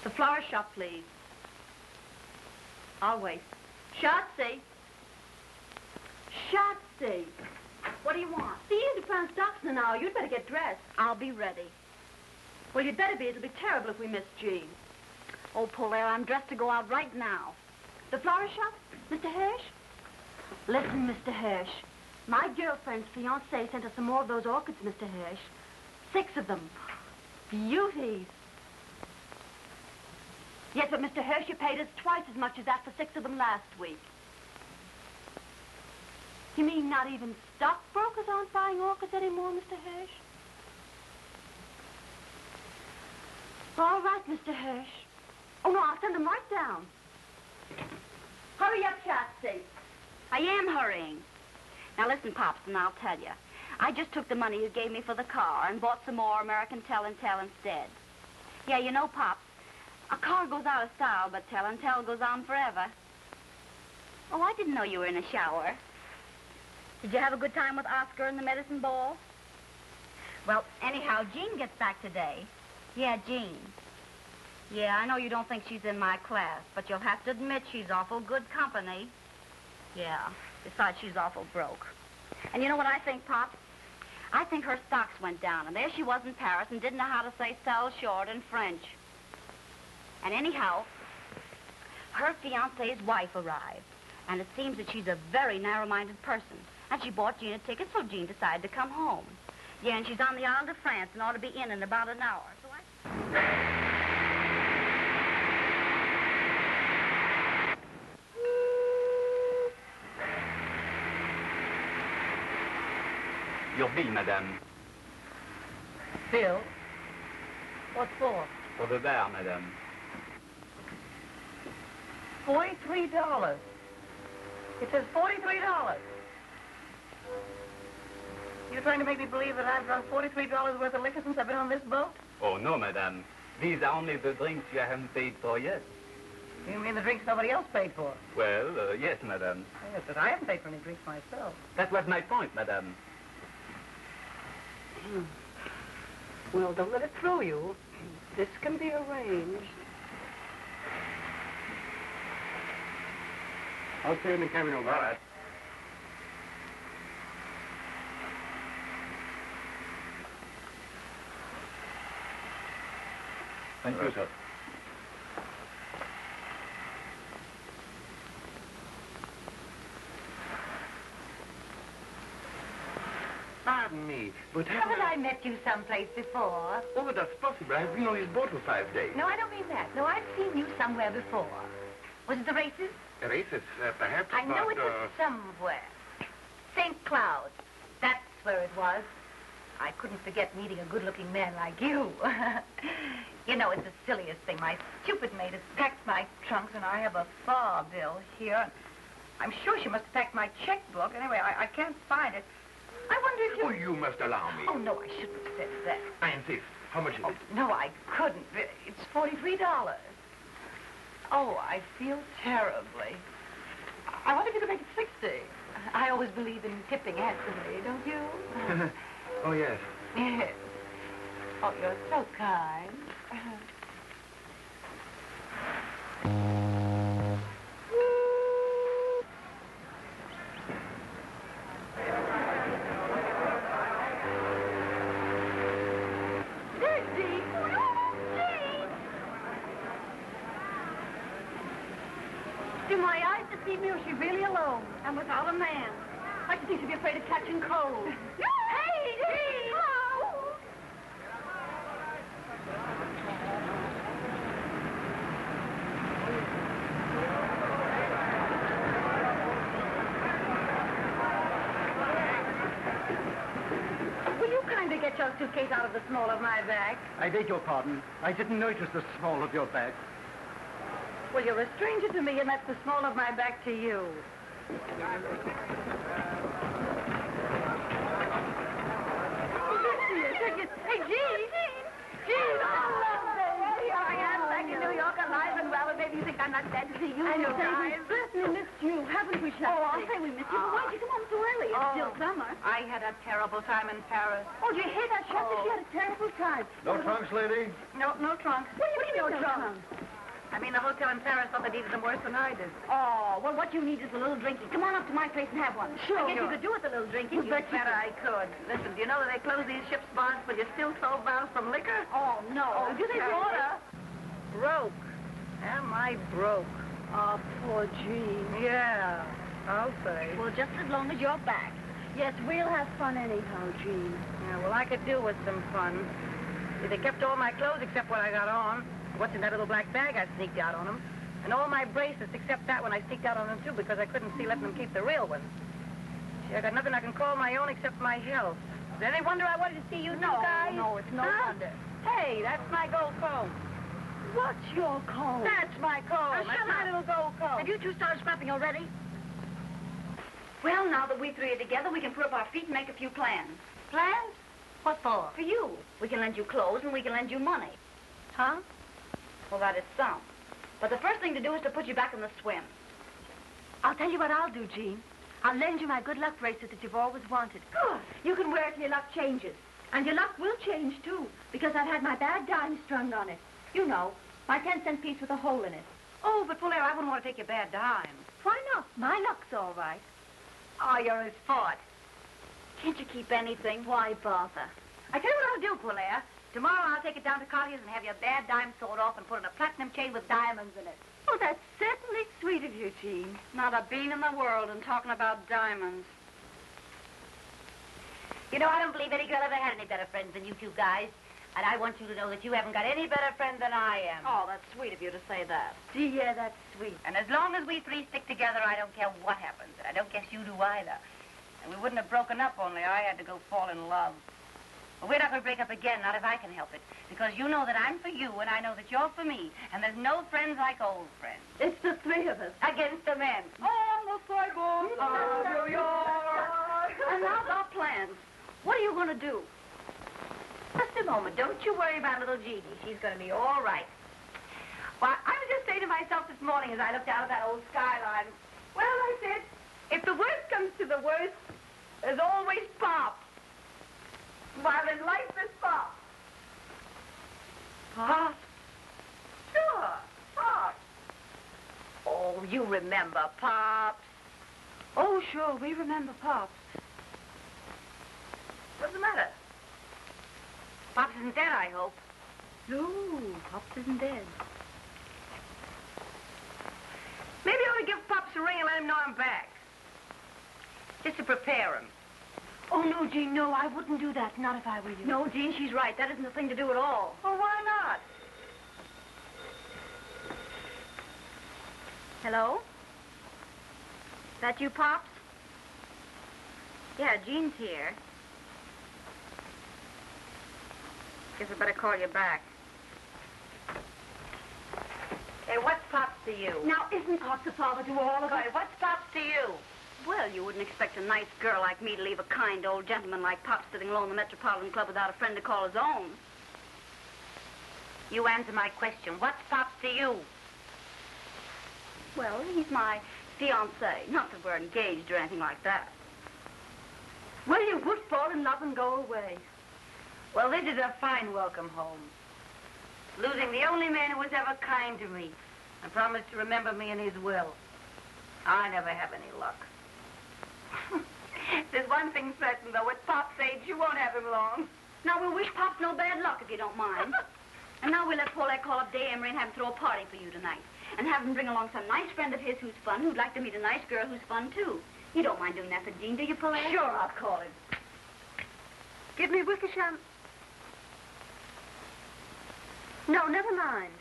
The flower shop, please. I'll wait. Schatze! Schatze! What do you want? The Evening France docks in an hour. You'd better get dressed. I'll be ready. Well, you'd better be. It'll be terrible if we miss Jean. Oh, Polaire, I'm dressed to go out right now. The flower shop? Mr. Hirsch? Listen, Mr. Hirsch. My girlfriend's fiancé sent us some more of those orchids, Mr. Hirsch. 6 of them. Beauties. Yes, but Mr. Hirsch, you paid us twice as much as that for 6 of them last week. You mean not even stockbrokers aren't buying orchids anymore, Mr. Hirsch? All right, Mr. Hirsch. Oh, no, I'll send them right down. Hurry up, Schatze. I am hurrying. Now, listen, Pops, and I'll tell you. I just took the money you gave me for the car and bought some more American Tell and Tell instead. Yeah, you know, Pops, a car goes out of style, but Tell and Tell goes on forever. Oh, I didn't know you were in a shower. Did you have a good time with Oscar and the medicine ball? Well, anyhow, Jean gets back today. Yeah, Jean. Yeah, I know you don't think she's in my class, but you'll have to admit she's awful good company. Yeah, besides, she's awful broke. And you know what I think, Pop? I think her stocks went down, and there she was in Paris and didn't know how to say sell short in French. And anyhow, her fiancé's wife arrived, and it seems that she's a very narrow-minded person. And she bought Jean a ticket, so Jean decided to come home. Yeah, and she's on the Isle de France and ought to be in about an hour. So Your bill, madame. Bill? What for? For the bar, madame. $43. It says $43. You're trying to make me believe that I've drunk $43 worth of liquor since I've been on this boat? Oh, no, madame. These are only the drinks you haven't paid for yet. You mean the drinks nobody else paid for? Well, yes, madame. Yes, but I haven't paid for any drinks myself. That was my point, madame. Well, don't let it throw you. This can be arranged. I'll see you in the cabin over. All right. Thank you, sir. Pardon me, but Haven't I met you someplace before? Oh, that's possible. I've been on his boat for 5 days. No, I don't mean that. No, I've seen you somewhere before. Was it the races? Races, perhaps, I know but, it was somewhere. St. Cloud. That's where it was. I couldn't forget meeting a good-looking man like you. You know, it's the silliest thing. My stupid maid has packed my trunks, and I have a far bill here. I'm sure she must have packed my checkbook. Anyway, I can't find it. I wonder if you... Oh, you must allow me. Oh, no, I shouldn't have said that. I insist. How much is Oh, it? no, I couldn't. It's $43. Oh, I feel terribly. I wonder if you could make it 60. I always believe in tipping handsomely, don't you? Oh, yes. Yes. Oh, you're so kind. Do my eyes deceive me, or is she really alone and without a man? I should think she'd be afraid of catching cold. Hey, Jean! Oh! Will you kindly get your suitcase out of the small of my bag? I beg your pardon. I didn't notice the small of your bag. Well, you're a stranger to me, and that's the small of my bag to you. Hey, Jean! Jean! I love this! Here I am, back in New York, alive and well, and maybe you think I'm not glad to see you? I know, guys. we've certainly missed you, haven't we, Schatze? Oh, I'll say we missed you, but why'd you come home so early? It's still summer. I had a terrible time in Paris. Oh, did you hear that, Schatze? She had a terrible time. No trunks, lady? No trunks. What do you mean, no trunks? I mean, the hotel in Paris thought they needed them worse than I did. Oh, well, what you need is a little drinking. Come on up to my place and have one. Sure. I guess you could do with a little drinking. You bet I could. Listen, do you know that they close these ships' bonds when you're still 12 miles from liquor? Oh, no. Oh, do they water? Broke. Am I broke? Oh, poor Jean. Yeah, I'll say. Well, just as long as you're back. Yes, we'll have fun anyhow, Jean. Yeah, well, I could do with some fun. See, they kept all my clothes except what I got on. What's in that little black bag I sneaked out on them. And all my bracelets except that one I sneaked out on them, too, because I couldn't see letting them keep the real ones. See, I got nothing I can call my own except my health. Is there any wonder I wanted to see you two guys? No, it's no wonder. Hey, that's my gold comb. What's your comb? That's my comb. That's my little gold comb. Have you two started scrapping already? Well, now that we three are together, we can put up our feet and make a few plans. Plans? What for? For you. We can lend you clothes and we can lend you money. Huh? Well, that is some. But the first thing to do is to put you back in the swim. I'll tell you what I'll do, Jean. I'll lend you my good luck bracelet that you've always wanted. Good. You can wear it till your luck changes. And your luck will change, too, because I've had my bad dime strung on it. You know, my 10-cent piece with a hole in it. Oh, but Polaire, I wouldn't want to take your bad dime. Why not? My luck's all right. Oh, you're a sport. Can't you keep anything? Why bother? I tell you what I'll do, Polaire. Tomorrow I'll take it down to Collier's and have your bad dime sawed off and put in a platinum chain with diamonds in it. Oh, that's certainly sweet of you, Jean. Not a bean in the world and talking about diamonds. You know, I don't believe any girl ever had any better friends than you two guys. And I want you to know that you haven't got any better friends than I am. Oh, that's sweet of you to say that. Dear, that's sweet. And as long as we three stick together, I don't care what happens. And I don't guess you do either. And we wouldn't have broken up only I had to go fall in love. But we're not going to break up again, not if I can help it. Because you know that I'm for you, and I know that you're for me. And there's no friends like old friends. It's the three of us. Against the men. On the sidewalk of New York. And now our plans. What are you going to do? Just a moment. Don't you worry about little Jeannie. She's going to be all right. Well, I was just saying to myself this morning as I looked out of that old skyline, well, I said, if the worst comes to the worst, there's always Pop. While in life there's Pop. Pop? Sure, Pop. Oh, you remember Pops. Oh, sure, we remember Pops. What's the matter? Pops isn't dead, I hope. No, Pops isn't dead. Maybe I ought to give Pops a ring and let him know I'm back. Just to prepare him. Oh, no, Jean, no, I wouldn't do that, not if I were you. No, Jean, she's right. That isn't the thing to do at all. Well, why not? Hello? That you, Pops? Yeah, Jean's here. Guess I better call you back. Hey, what's Pops to you? Now, isn't Pops a father to all of us? Hey, what's Pops to you? Well, you wouldn't expect a nice girl like me to leave a kind old gentleman like Pops sitting alone in the Metropolitan Club without a friend to call his own. You answer my question. What's Pops to you? Well, he's my fiancé. Not that we're engaged or anything like that. Well, you would fall in love and go away. Well, this is a fine welcome home. Losing the only man who was ever kind to me and promised to remember me in his will. I never have any luck. There's one thing certain, though. At Pop's age, you won't have him long. Now, we'll wish Pops no bad luck, if you don't mind. And now we'll let Polaire call up Day Emery and have him throw a party for you tonight. And have him bring along some nice friend of his who's fun, who'd like to meet a nice girl who's fun, too. You don't mind doing that for Jean, do you, Polaire? Sure, I'll call him. Give me Wickersham. No, never mind.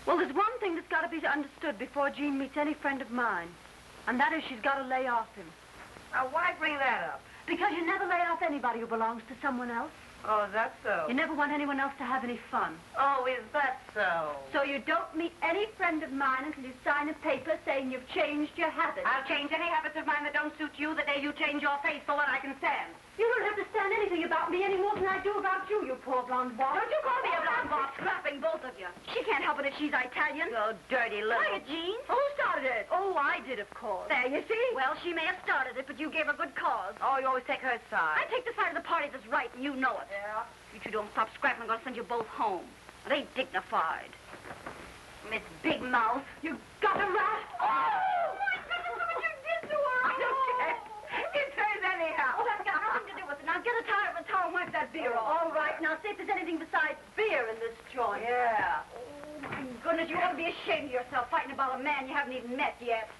Well, there's one thing that's got to be understood before Jean meets any friend of mine. And that is she's got to lay off him. Now, why bring that up? Because you never lay off anybody who belongs to someone else. Oh, is that so? You never want anyone else to have any fun. Oh, is that so? So you don't meet any friend of mine until you sign a paper saying you've changed your habits. I'll change any habits of mine that don't suit you the day you change your face so that I can stand. You don't have to stand anything about me any more than I do about you, you poor blonde boss. Don't you call me a blonde boss, scrapping, both of you. She can't help it if she's Italian. Oh, dirty little... Quiet, Jean. Who started it? Oh, I did, of course. There, you see? Well, she may have started it, but you gave her good cause. Oh, you always take her side. I take the side of the party that's right, and you know it. Yeah? If you don't stop scrapping, I'm going to send you both home. It ain't dignified. Miss Big Mouth, you got a rat. Oh! My goodness, look what you did to her. I don't care. It's hers anyhow. Oh, that's got nothing to do with it. Now get a towel and towel and wipe that beer off. All right, now see if there's anything besides beer in this joint. Yeah. Oh, my goodness, you ought to be ashamed of yourself fighting about a man you haven't even met yet.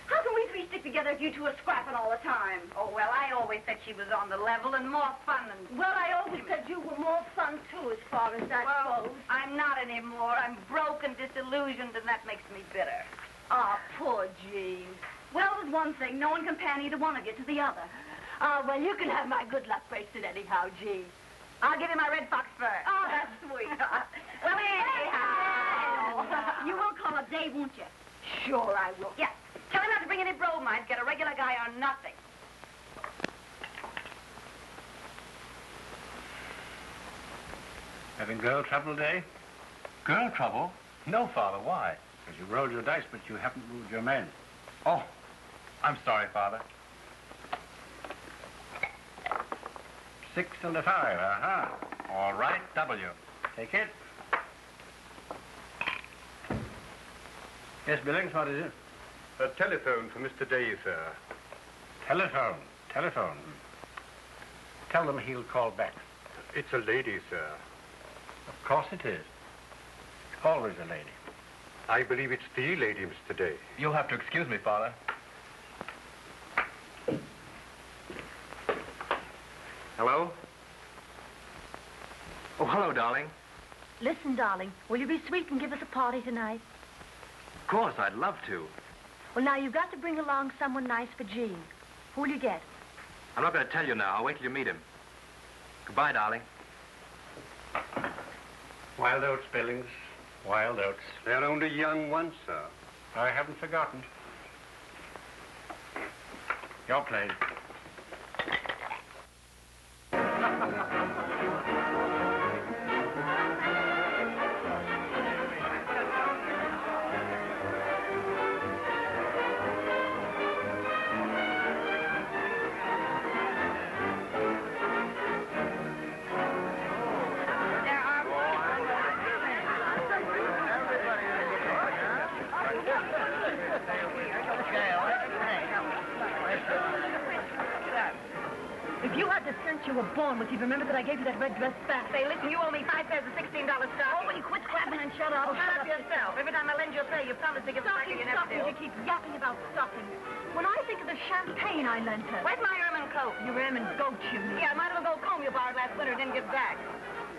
How can we three stick together if you two are scrapping all the time? Oh, well, I always said she was on the level and more fun than... Well, I always said you were more fun, too, as far as that goes. I'm not anymore. I'm broke and disillusioned, and that makes me bitter. Ah, poor Jean. Well, there's one thing. No one can pan either one of you to the other. Ah, well, you can have my good luck bracelet anyhow, Jean. I'll give you my red fox fur. Oh, that's sweet. Well, anyhow. You will call up Dave, won't you? Sure I will. Yeah. Tell him not to bring any bromides. Get a regular guy on nothing. Having girl trouble today? Girl trouble? No, Father. Why? Because you rolled your dice, but you haven't moved your men. Oh, I'm sorry, Father. 6 and a 5, uh-huh. All right, W. Take it. Yes, Billings, what is it? A telephone for Mr. Day, sir. Telephone. Tell them he'll call back. It's a lady, sir. Of course it is. Always a lady. I believe it's the lady, Mr. Day. You'll have to excuse me, Father. Hello? Oh, hello, darling. Listen, darling, will you be sweet and give us a party tonight? Of course, I'd love to. Well, now, you've got to bring along someone nice for Jean. Who'll you get? I'm not going to tell you now. I'll wait till you meet him. Goodbye, darling. Wild oats, Billings. Wild oats. They're only young ones, sir. I haven't forgotten. Your place. You were born with. You remember that I gave you that red dress back. Say, listen, you owe me 5 pairs of $16 stockings. Oh, will you quit scrapping and shut up? Oh, shut up yourself. Every time I lend you a pair, you promise to give it back and you never do. You keep yapping about stockings. When I think of the champagne I lent her. Where's my ermine coat? Your ermine goat, you mean. Yeah, my little gold comb you borrowed last winter didn't give back.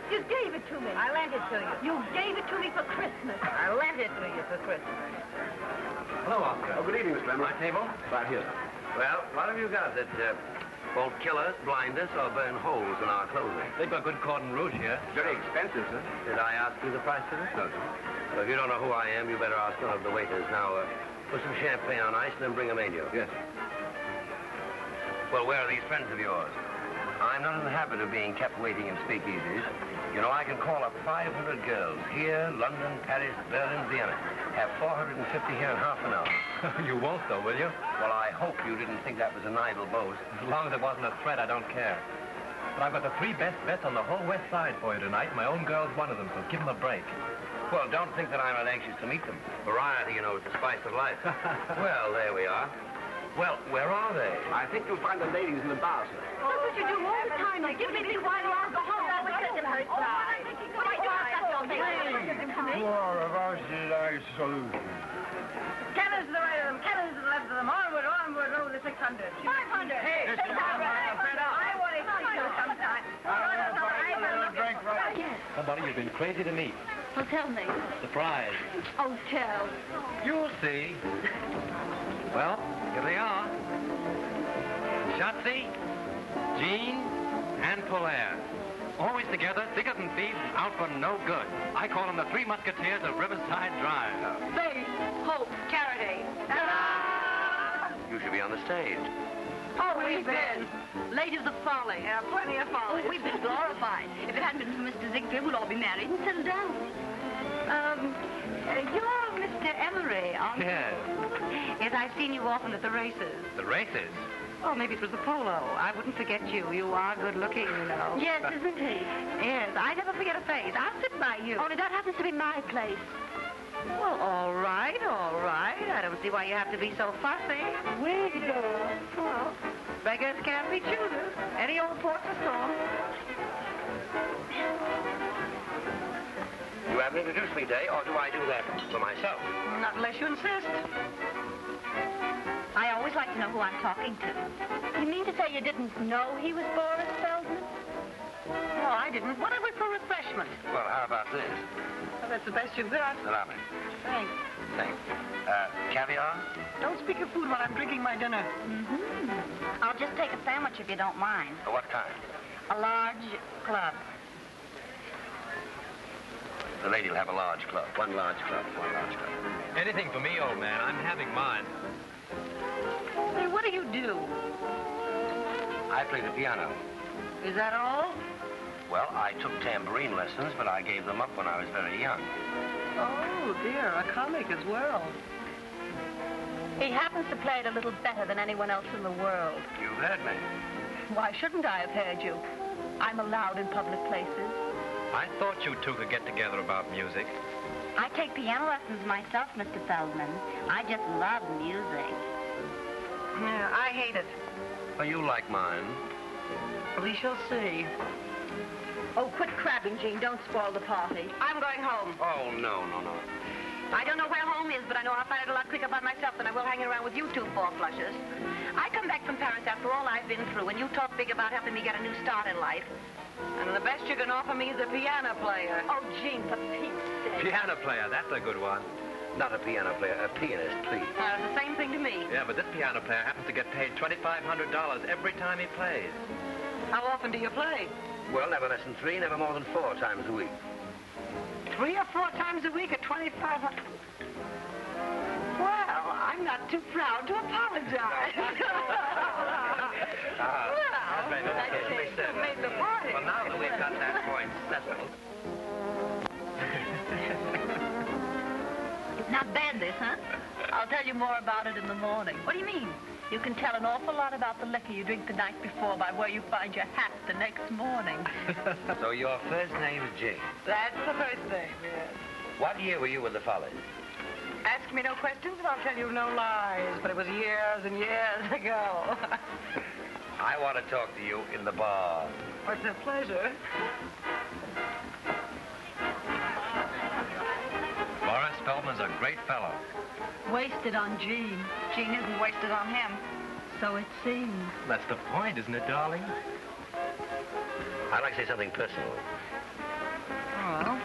You gave it to me. I lent it to you. You gave it to me for Christmas. I lent it to you for Christmas. Hello, Oscar. Oh, good evening, Mr. Lemon. My table? Right here. Well, what have you got that won't kill us, blind us, or burn holes in our clothing? They've got good cordon rouge here. Very expensive, sir. Did I ask you the price of it? No, sir. So if you don't know who I am, you better ask one of the waiters. Now, put some champagne on ice and then bring a menu. Yes. Well, where are these friends of yours? I'm not in the habit of being kept waiting in speakeasies. You know, I can call up 500 girls here, London, Paris, Berlin, Vienna. Have 450 here in half an hour. You won't, though, will you? Well, I hope you didn't think that was an idle boast. As long as it wasn't a threat, I don't care. But I've got the 3 best bets on the whole West Side for you tonight. My own girl's one of them, so give them a break. Well, don't think that I'm not anxious to meet them. Variety, you know, is the spice of life. Well, there we are. Well, where are they? I think you'll find the ladies in the bar, sir. That's what you do all the time. You give me these while I'll go home. That was such a hurt side. Cannons to the right of them, cannons to the left of them. Onward, onward, over the 600. 500. Hey, 600. I want to see you sometime. Somebody you've been crazy to meet. Oh, tell me. Surprise. Oh, tell. You'll see. Well, here they are. Schatze, Jean, and Polaire. Always together, thicker than thieves, out for no good. I call them the 3 Musketeers of Riverside Drive. Faith, hope, charity. You should be on the stage. Oh, we've been. Ladies of folly. Yeah, plenty of folly. Oh, we've been glorified. If it hadn't been for Mr. Ziegfeld, we'd all be married and settled down. You're Mr. Emery, aren't you? Yes. Yes, I've seen you often at the races. The races? Oh, maybe it was the polo. I wouldn't forget you. You are good looking, you know. Yes, isn't he? Yes, I never forget a face. I'll sit by you. Only that happens to be my place. Well, all right, all right. I don't see why you have to be so fussy. Wait, girl. Well, beggars can't be choosers. Any old port's a storm. You haven't introduced me, Day, or do I do that for myself? Not unless you insist. I always like to know who I'm talking to. You mean to say you didn't know he was Boris Feldman? No, I didn't. What are we for refreshment? Well, how about this? Well, that's the best you've got. Allow me. Thanks. Thanks. Caviar? Don't speak of food while I'm drinking my dinner. Mm-hmm. I'll just take a sandwich if you don't mind. What kind? A large club. The lady will have a large club. One large club. One large club. Anything for me, old man. I'm having mine. Say, what do you do? I play the piano. Is that all? Well, I took tambourine lessons, but I gave them up when I was very young. Oh, dear, a comic as well. He happens to play it a little better than anyone else in the world. You've heard me. Why shouldn't I have heard you? I'm allowed in public places. I thought you two could get together about music. I take piano lessons myself, Mr. Feldman. I just love music. Yeah, I hate it. Well, you like mine. We shall see. Oh, quit crabbing, Jean. Don't spoil the party. I'm going home. Oh, no, no, no. I don't know where home is, but I know I'll find it a lot quicker by myself than I will hanging around with you two four-flushers. I come back from Paris after all I've been through, and you talk big about helping me get a new start in life. And the best you can offer me is a piano player. Oh, Jean, for Pete's sake. Piano player, that's a good one. Not a piano player, a pianist, please. It's the same thing to me. Yeah, but this piano player happens to get paid $2,500 every time he plays. How often do you play? Well, never less than 3, never more than 4 times a week. 3 or 4 times a week at $2,500. Well, I'm not too proud to apologize. That made the party. Well, now that we've got that point settled. Not bad, this, huh? I'll tell you more about it in the morning. What do you mean? You can tell an awful lot about the liquor you drink the night before by where you find your hat the next morning. So your first name is Jane. That's the first name, yes. What year were you with the Follies? Ask me no questions and I'll tell you no lies, but it was years and years ago. I want to talk to you in the bar. It's a pleasure. Boris Feldman's a great fellow. Wasted on Jean. Jean isn't wasted on him. So it seems. That's the point, isn't it, darling? I'd like to say something personal. Well,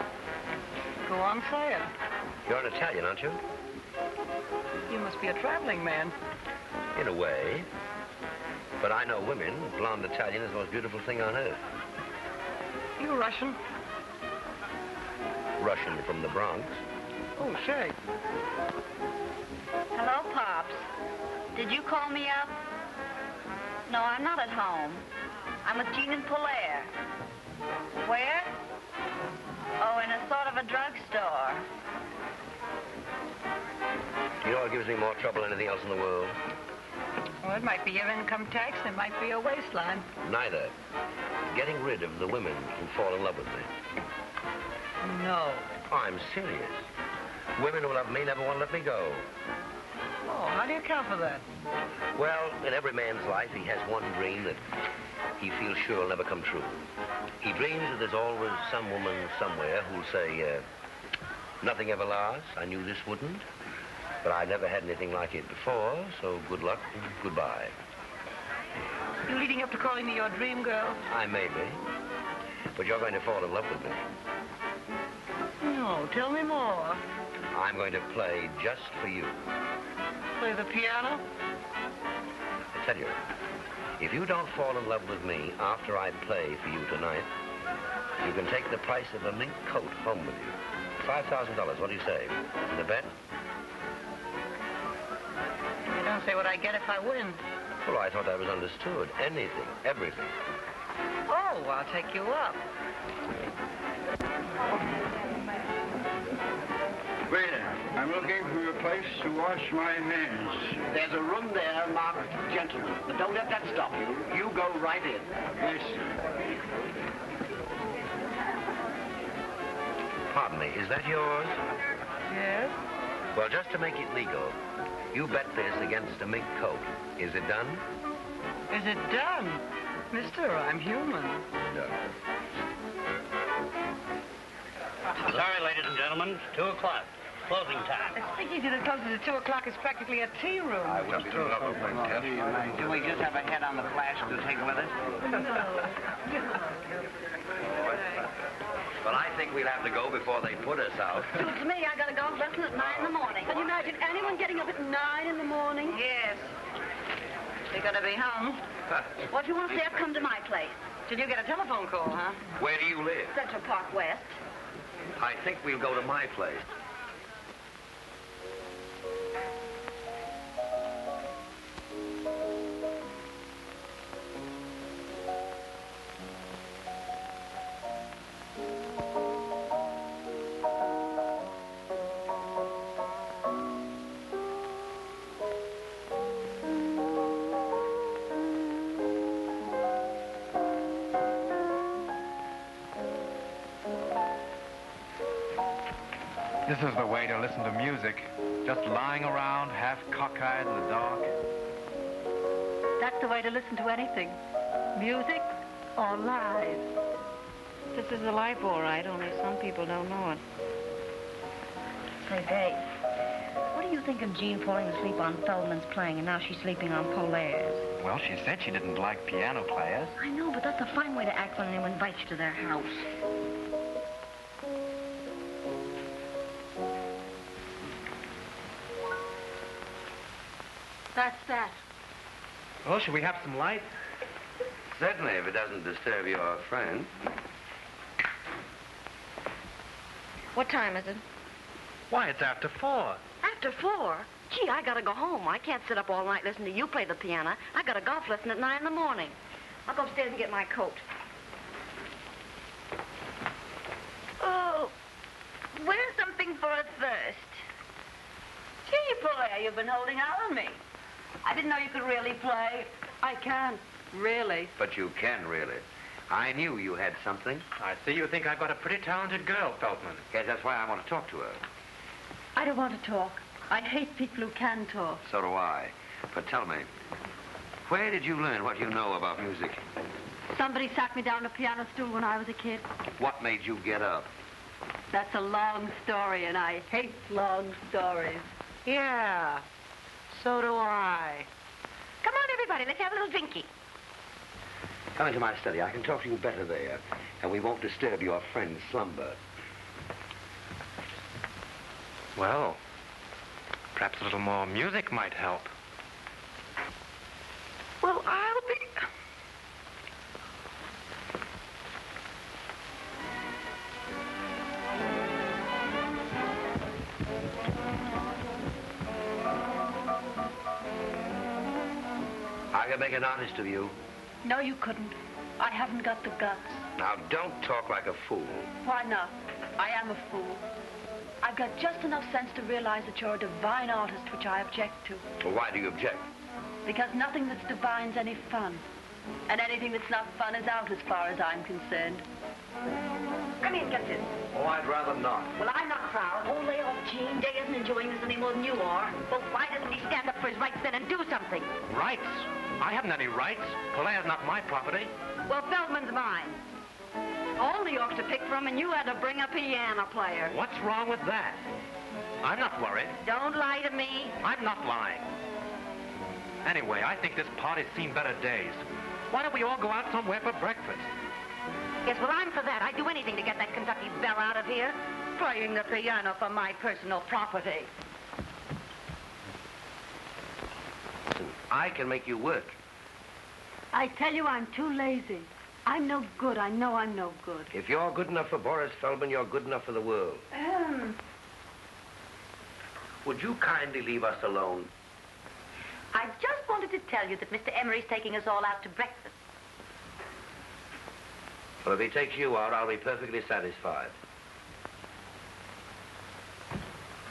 go on, say it. You're an Italian, aren't you? You must be a traveling man. In a way. But I know women. Blonde Italian is the most beautiful thing on earth. You Russian? Russian from the Bronx. Oh, say. Hello, Pops. Did you call me up? No, I'm not at home. I'm with Jean and Polaire. Where? Oh, in a sort of a drugstore. You know what gives me more trouble than anything else in the world? Well, it might be your income tax, it might be your waistline. Neither. Getting rid of the women who fall in love with me. No. I'm serious. Women who love me never want to let me go. Oh, how do you account for that? Well, in every man's life, he has one dream that he feels sure will never come true. He dreams that there's always some woman somewhere who'll say, nothing ever lasts. I knew this wouldn't. But I never had anything like it before, so good luck and goodbye. You leading up to calling me your dream girl? I may be. But you're going to fall in love with me. No, tell me more. I'm going to play just for you. Play the piano? I tell you, if you don't fall in love with me after I play for you tonight, you can take the price of a mink coat home with you. $5,000, what do you say? In a bet? You don't say what I get if I win. Well, I thought that was understood. Anything, everything. Oh, I'll take you up. Waiter, I'm looking for a place to wash my hands. There's a room there marked gentlemen, but don't let that stop you. You go right in. Yes, sir. Pardon me, is that yours? Yes? Well, just to make it legal, you bet this against a mink coat. Is it done? Is it done? Mister, I'm human. No. Sorry, ladies and gentlemen, 2 o'clock. Closing time. A speakeasy that closes at 2 o'clock is practically a tea room. I will be too local, Do we just have a head on the flash to take with us? Well, I think we'll have to go before they put us out. Suits me. I got a golf lesson at 9 in the morning. Can you imagine anyone getting up at 9 in the morning? Yes. You're gonna be home. Well, if you want to stay up, come to my place. Did you get a telephone call, huh? Where do you live? Central Park West. I think we'll go to my place. This is the way to listen to music. Just lying around, half cockeyed in the dark. That's the way to listen to anything. Music or lies. This is the life, all right, only some people don't know it. Say, Dave, what do you think of Jean falling asleep on Feldman's playing and now she's sleeping on Polaire's? Well, she said she didn't like piano players. I know, but that's a fine way to act when anyone invites you to their house. That's that. Well, should we have some light? Certainly, if it doesn't disturb your friend. What time is it? Why, it's after 4. After 4? Gee, I gotta go home. I can't sit up all night listening to you play the piano. I got a golf lesson at 9 in the morning. I'll go upstairs and get my coat. Oh, where's something for a thirst? Gee, Polaire, you've been holding out on me. I didn't know you could really play. I can, really. But you can, really. I knew you had something. I see you think I've got a pretty talented girl, Feldman. Yes, that's why I want to talk to her. I don't want to talk. I hate people who can talk. So do I. But tell me, where did you learn what you know about music? Somebody sat me down a piano stool when I was a kid. What made you get up? That's a long story, and I hate long stories. Yeah, so do I. Come on, everybody, let's have a little drinky. Come into my study. I can talk to you better there, and we won't disturb your friend's slumber. Well, perhaps a little more music might help. Well, I'll be... I can make an artist of you. No, you couldn't. I haven't got the guts. Now, don't talk like a fool. Why not? I am a fool. I've got just enough sense to realize that you're a divine artist, which I object to. Well, why do you object? Because nothing that's divine's any fun. And anything that's not fun is out as far as I'm concerned. Come in, get this. Oh, I'd rather not. Well, I'm not proud. Oh, lay off, Gene. Day isn't enjoying this any more than you are. Well, why doesn't he stand up for his rights then and do something? Rights? I haven't any rights. Polaire's not my property. Well, Feldman's mine. All New York's to pick from, and you had to bring a piano player. What's wrong with that? I'm not worried. Don't lie to me. I'm not lying. Anyway, I think this party's seen better days. Why don't we all go out somewhere for breakfast? Yes, well, I'm for that. I'd do anything to get that Kentucky belle out of here. Playing the piano for my personal property. Listen, I can make you work. I tell you, I'm too lazy. I'm no good. I know I'm no good. If you're good enough for Boris Feldman, you're good enough for the world. Would you kindly leave us alone? I just wanted to tell you that Mr. Emery's taking us all out to breakfast. Well, if he takes you out, I'll be perfectly satisfied.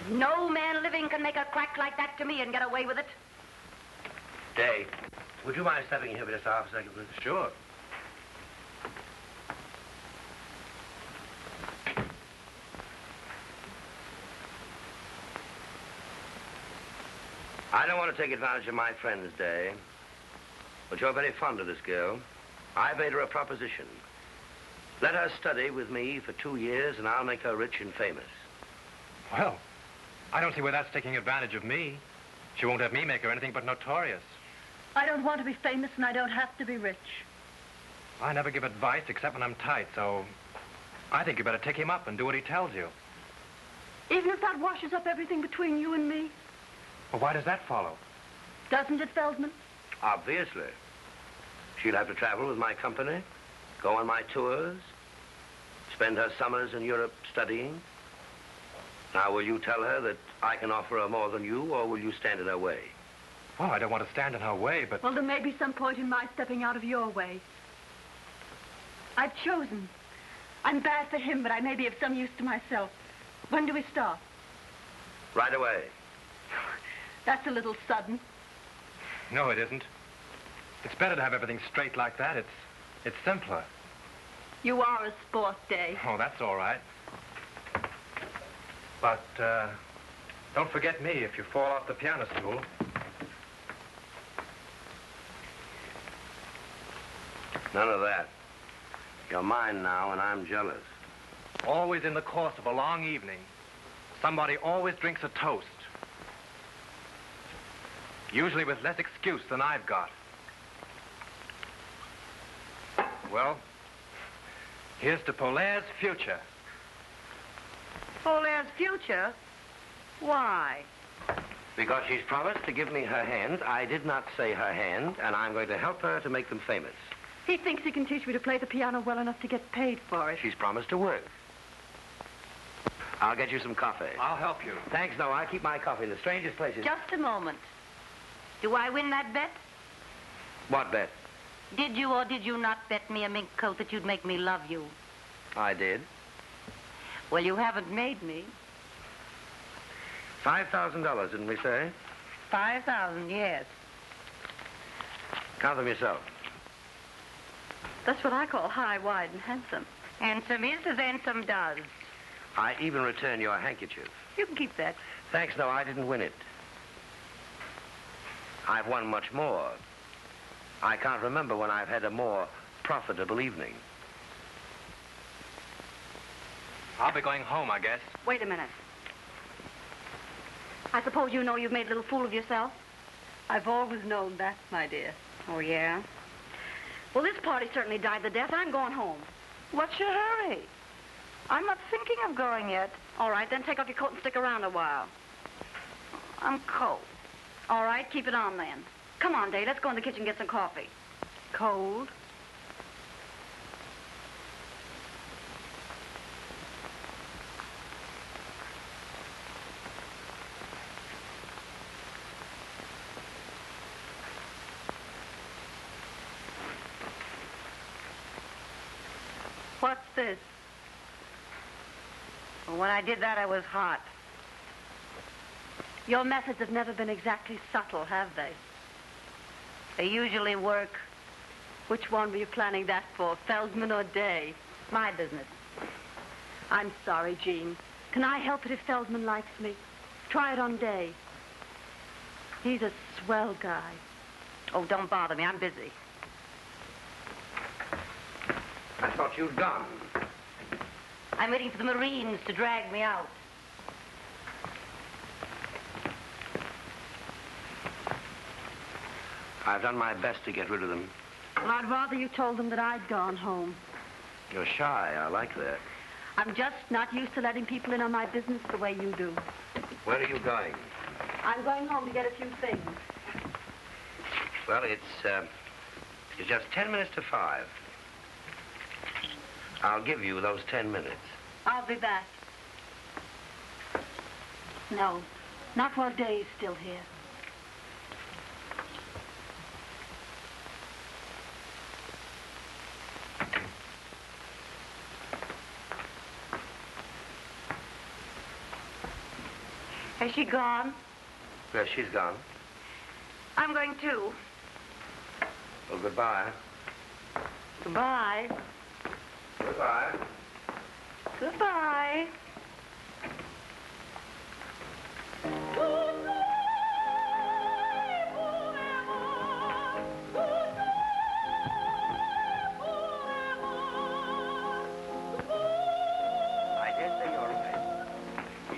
No man living can make a crack like that to me and get away with it. Day, would you mind stepping here for just half a second, please? Sure. I don't want to take advantage of my friend's Day, but you're very fond of this girl. I made her a proposition. Let her study with me for 2 years, and I'll make her rich and famous. Well, I don't see where that's taking advantage of me. She won't have me make her anything but notorious. I don't want to be famous, and I don't have to be rich. I never give advice except when I'm tight, so I think you better take him up and do what he tells you. Even if that washes up everything between you and me? Well, why does that follow? Doesn't it, Feldman? Obviously. She'll have to travel with my company, go on my tours, spend her summers in Europe studying. Now, will you tell her that I can offer her more than you, or will you stand in her way? Well, I don't want to stand in her way, but... Well, there may be some point in my stepping out of your way. I've chosen. I'm bad for him, but I may be of some use to myself. When do we start? Right away. That's a little sudden. No, it isn't. It's better to have everything straight like that. It's simpler. You are a sport, Day. Oh, that's all right. But, don't forget me if you fall off the piano stool. None of that. You're mine now, and I'm jealous. Always in the course of a long evening, somebody always drinks a toast. Usually with less excuse than I've got. Well, here's to Polaire's future. Polaire's future? Why? Because she's promised to give me her hand. I did not say her hand, and I'm going to help her to make them famous. He thinks he can teach me to play the piano well enough to get paid for it. She's promised to work. I'll get you some coffee. I'll help you. Thanks, no, I keep my coffee in the strangest places. Just a moment. Do I win that bet? What bet? Did you or did you not bet me a mink coat that you'd make me love you? I did. Well, you haven't made me. $5,000, didn't we say? 5,000, yes. Count them yourself. That's what I call high, wide, and handsome. Handsome is as handsome does. I even return your handkerchief. You can keep that. Thanks, no, I didn't win it. I've won much more. I can't remember when I've had a more profitable evening. I'll be going home, I guess. Wait a minute. I suppose you know you've made a little fool of yourself? I've always known that, my dear. Oh, yeah? Well, this party certainly died the death. I'm going home. What's your hurry? I'm not thinking of going yet. All right, then take off your coat and stick around a while. I'm cold. All right, keep it on then. Come on, Day, let's go in the kitchen and get some coffee. Cold? What's this? Well, when I did that, I was hot. Your methods have never been exactly subtle, have they? They usually work. Which one were you planning that for, Feldman or Day? My business. I'm sorry, Jean. Can I help it if Feldman likes me? Try it on Day. He's a swell guy. Oh, don't bother me. I'm busy. I thought you'd gone. I'm waiting for the Marines to drag me out. I've done my best to get rid of them. Well, I'd rather you told them that I'd gone home. You're shy. I like that. I'm just not used to letting people in on my business the way you do. Where are you going? I'm going home to get a few things. Well, it's just 10 minutes to 5. I'll give you those 10 minutes. I'll be back. No, not while Day's still here. Has she gone? Yes, she's gone. I'm going too. Well, goodbye. Goodbye. Goodbye. Goodbye.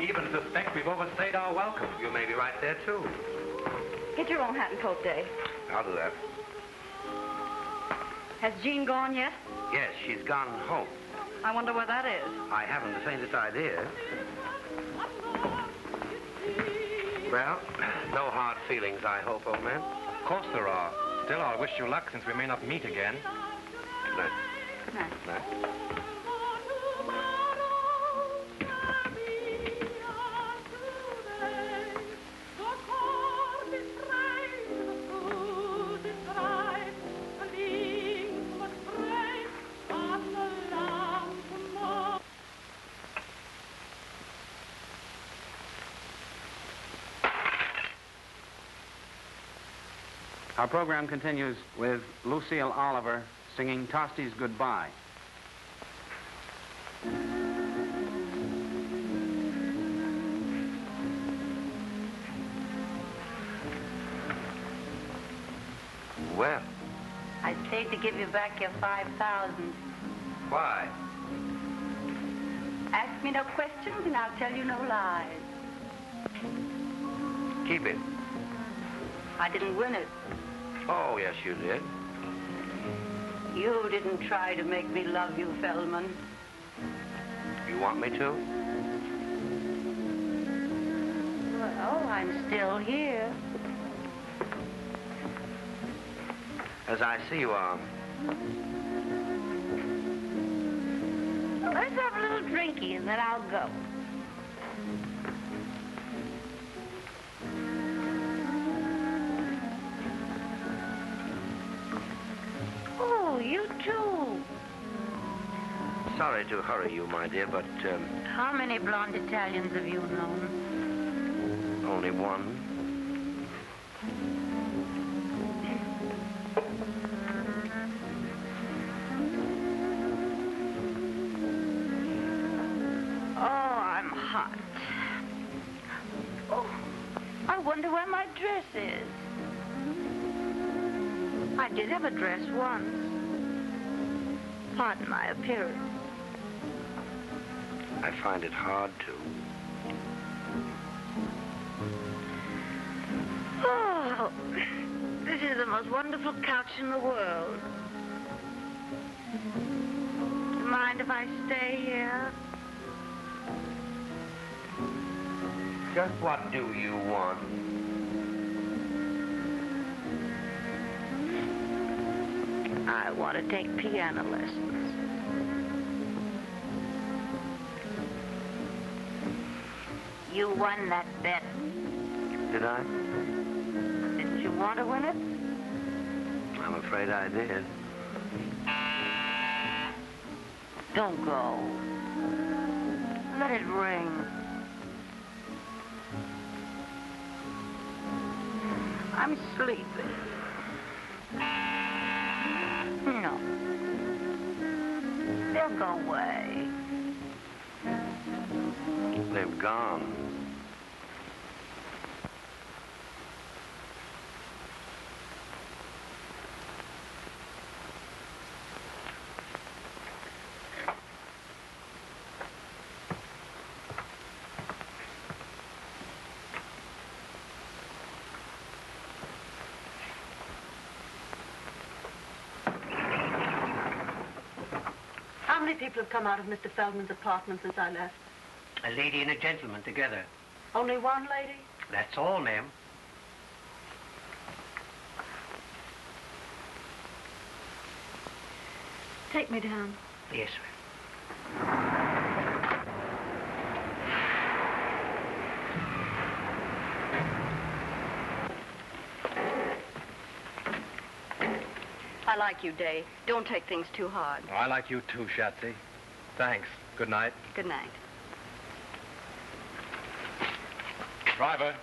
Even suspect we've overstayed our welcome. You may be right there, too. Get your own hat and coat, Dave. I'll do that. Has Jean gone yet? Yes, she's gone home. I wonder where that is. I haven't the faintest idea. Well, no hard feelings, I hope, old man. Of course there are. Still, I'll wish you luck since we may not meet again. Good night. Good night. Good night. Our program continues with Lucille Oliver singing Tosti's Goodbye. Well, I stayed to give you back your 5,000. why? Ask me no questions and I'll tell you no lies. Keep it. I didn't win it. Oh, yes, you did. You didn't try to make me love you, Feldman. You want me to? Well, I'm still here. As I see you are. Let's have a little drinky and then I'll go. Oh, you too. Sorry to hurry you, my dear, but How many blonde Italians have you known? only one. Oh, I'm hot. Oh, I wonder where my dress is. I did have a dress once. Pardon my appearance. I find it hard to. Oh, this is the most wonderful couch in the world. Do you mind if I stay here? Just what do you want? I want to take piano lessons. You won that bet. Did I? Didn't you want to win it? I'm afraid I did. Don't go. Let it ring. I'm sleepy. No. They'll go away. They've gone. How many people have come out of Mr. Feldman's apartment since I left? A lady and a gentleman together. Only one lady? That's all, ma'am. Take me down. Yes, ma'am. I like you, Dave. Don't take things too hard. Oh, I like you too, Schatze. Thanks. Good night. Good night. Driver,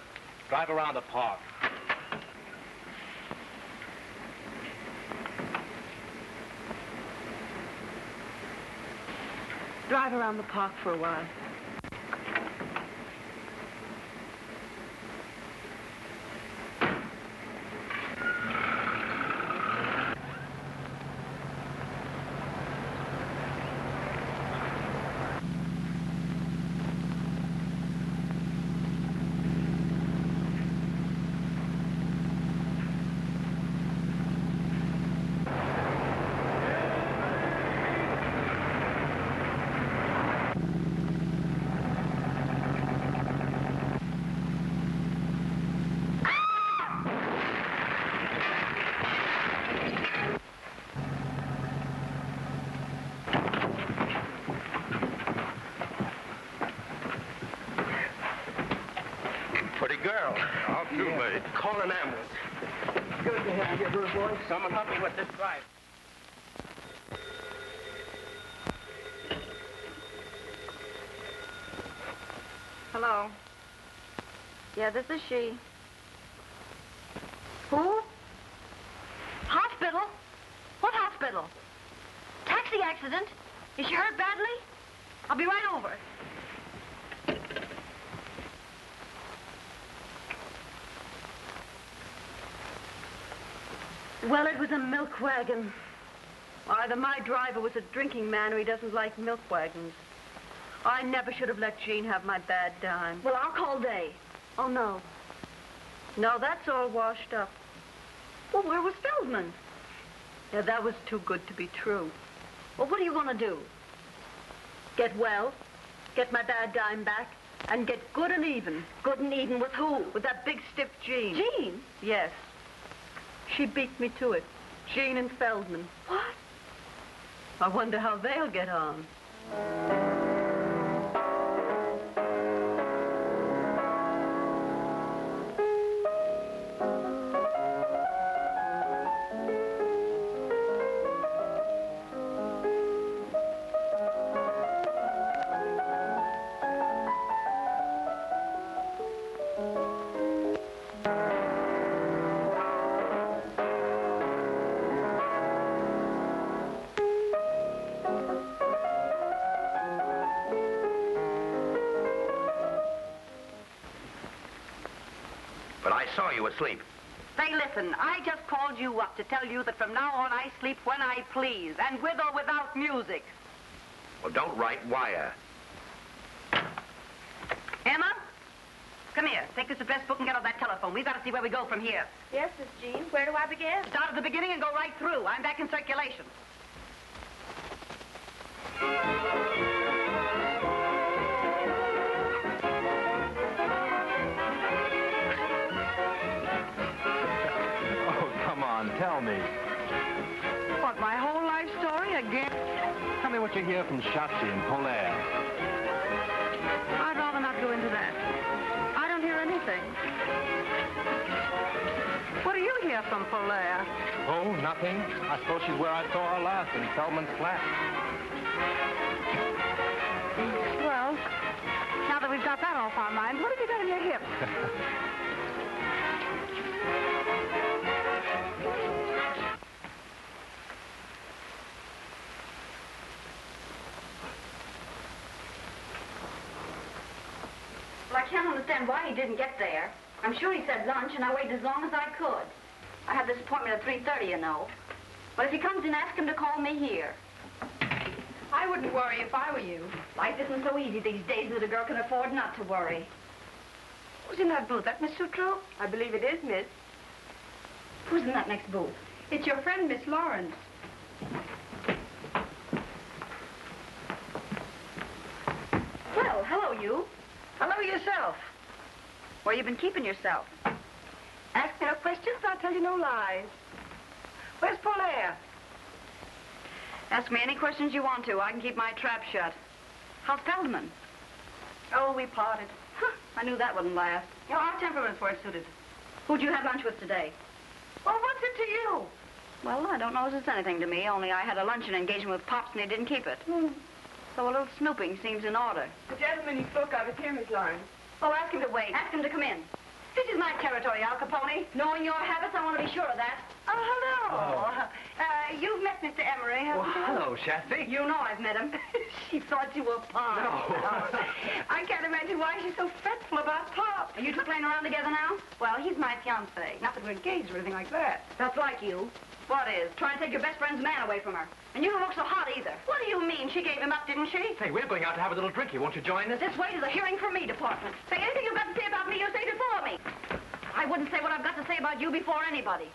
drive around the park. Drive around the park for a while. Girl. How do, mate? Call an ambulance. Good to have you, good boy. Someone help me with this drive. Hello. Yeah, this is she. Who? Hospital? What hospital? Taxi accident? Is she hurt badly? I'll be right over. Well, it was a milk wagon. Either my driver was a drinking man or he doesn't like milk wagons. I never should have let Jean have my bad dime. Well, I'll call Day. Oh, no. No, that's all washed up. Well, where was Feldman? Yeah, that was too good to be true. Well, what are you going to do? Get well, get my bad dime back, and get good and even. Good and even with who? With that big stiff Jean. Jean? Yes. She beat me to it. Jean and Feldman. What? I wonder how they'll get on. Saw you asleep. Say, listen, I just called you up to tell you that from now on I sleep when I please, and with or without music. Well, don't write wire. Emma, come here. Take this address book and get on that telephone. We've got to see where we go from here. Yes, Miss Jean. Where do I begin? Start at the beginning and go right through. I'm back in circulation. Tell me. What, my whole life story again? Tell me what you hear from Schatze and Polaire. I'd rather not go into that. I don't hear anything. What do you hear from Polaire? Oh, nothing. I suppose she's where I saw her last, in Feldman's flat. Well, now that we've got that off our minds, what have you got in your hip? Well, I can't understand why he didn't get there. I'm sure he said lunch, and I waited as long as I could. I have this appointment at 3:30, you know. But if he comes in, ask him to call me here. I wouldn't worry if I were you. Life isn't so easy these days that a girl can afford not to worry. Who's in that booth? That Miss Sutro? I believe it is, Miss. Who's in that next booth? It's your friend, Miss Lawrence. Well, hello, you. Hello yourself. Where you been keeping yourself? Ask me no questions, I'll tell you no lies. Where's Polaire? Ask me any questions you want to. I can keep my trap shut. How's Feldman? Oh, we parted. Huh, I knew that wouldn't last. You know, our temperaments weren't suited. Who'd you have lunch with today? Well, what's it to you? Well, I don't know as it's anything to me, only I had a luncheon engagement with Pops and he didn't keep it. So a little snooping seems in order. The gentleman you spoke of is here, Miss Lawrence. Oh, ask him to wait. Ask him to come in. This is my territory, Al Capone. Knowing your habits, I want to be sure of that. Oh, hello. You've met Mr. Emery, haven't you? Hello, Schatze. You know I've met him. She thought you were Pop. No. I can't imagine why she's so fretful about Pop. Are you two playing around together now? Well, he's my fiancé. Not that we're engaged or anything like that. That's like you. What is? Trying to take your best friend's man away from her. And you don't look so hot either. What do you mean? She gave him up, didn't she? Hey, we're going out to have a little drinky. Won't you join us? This way to the hearing from me department. Say anything you've got to say about me, you say before me. I wouldn't say what I've got to say about you before anybody.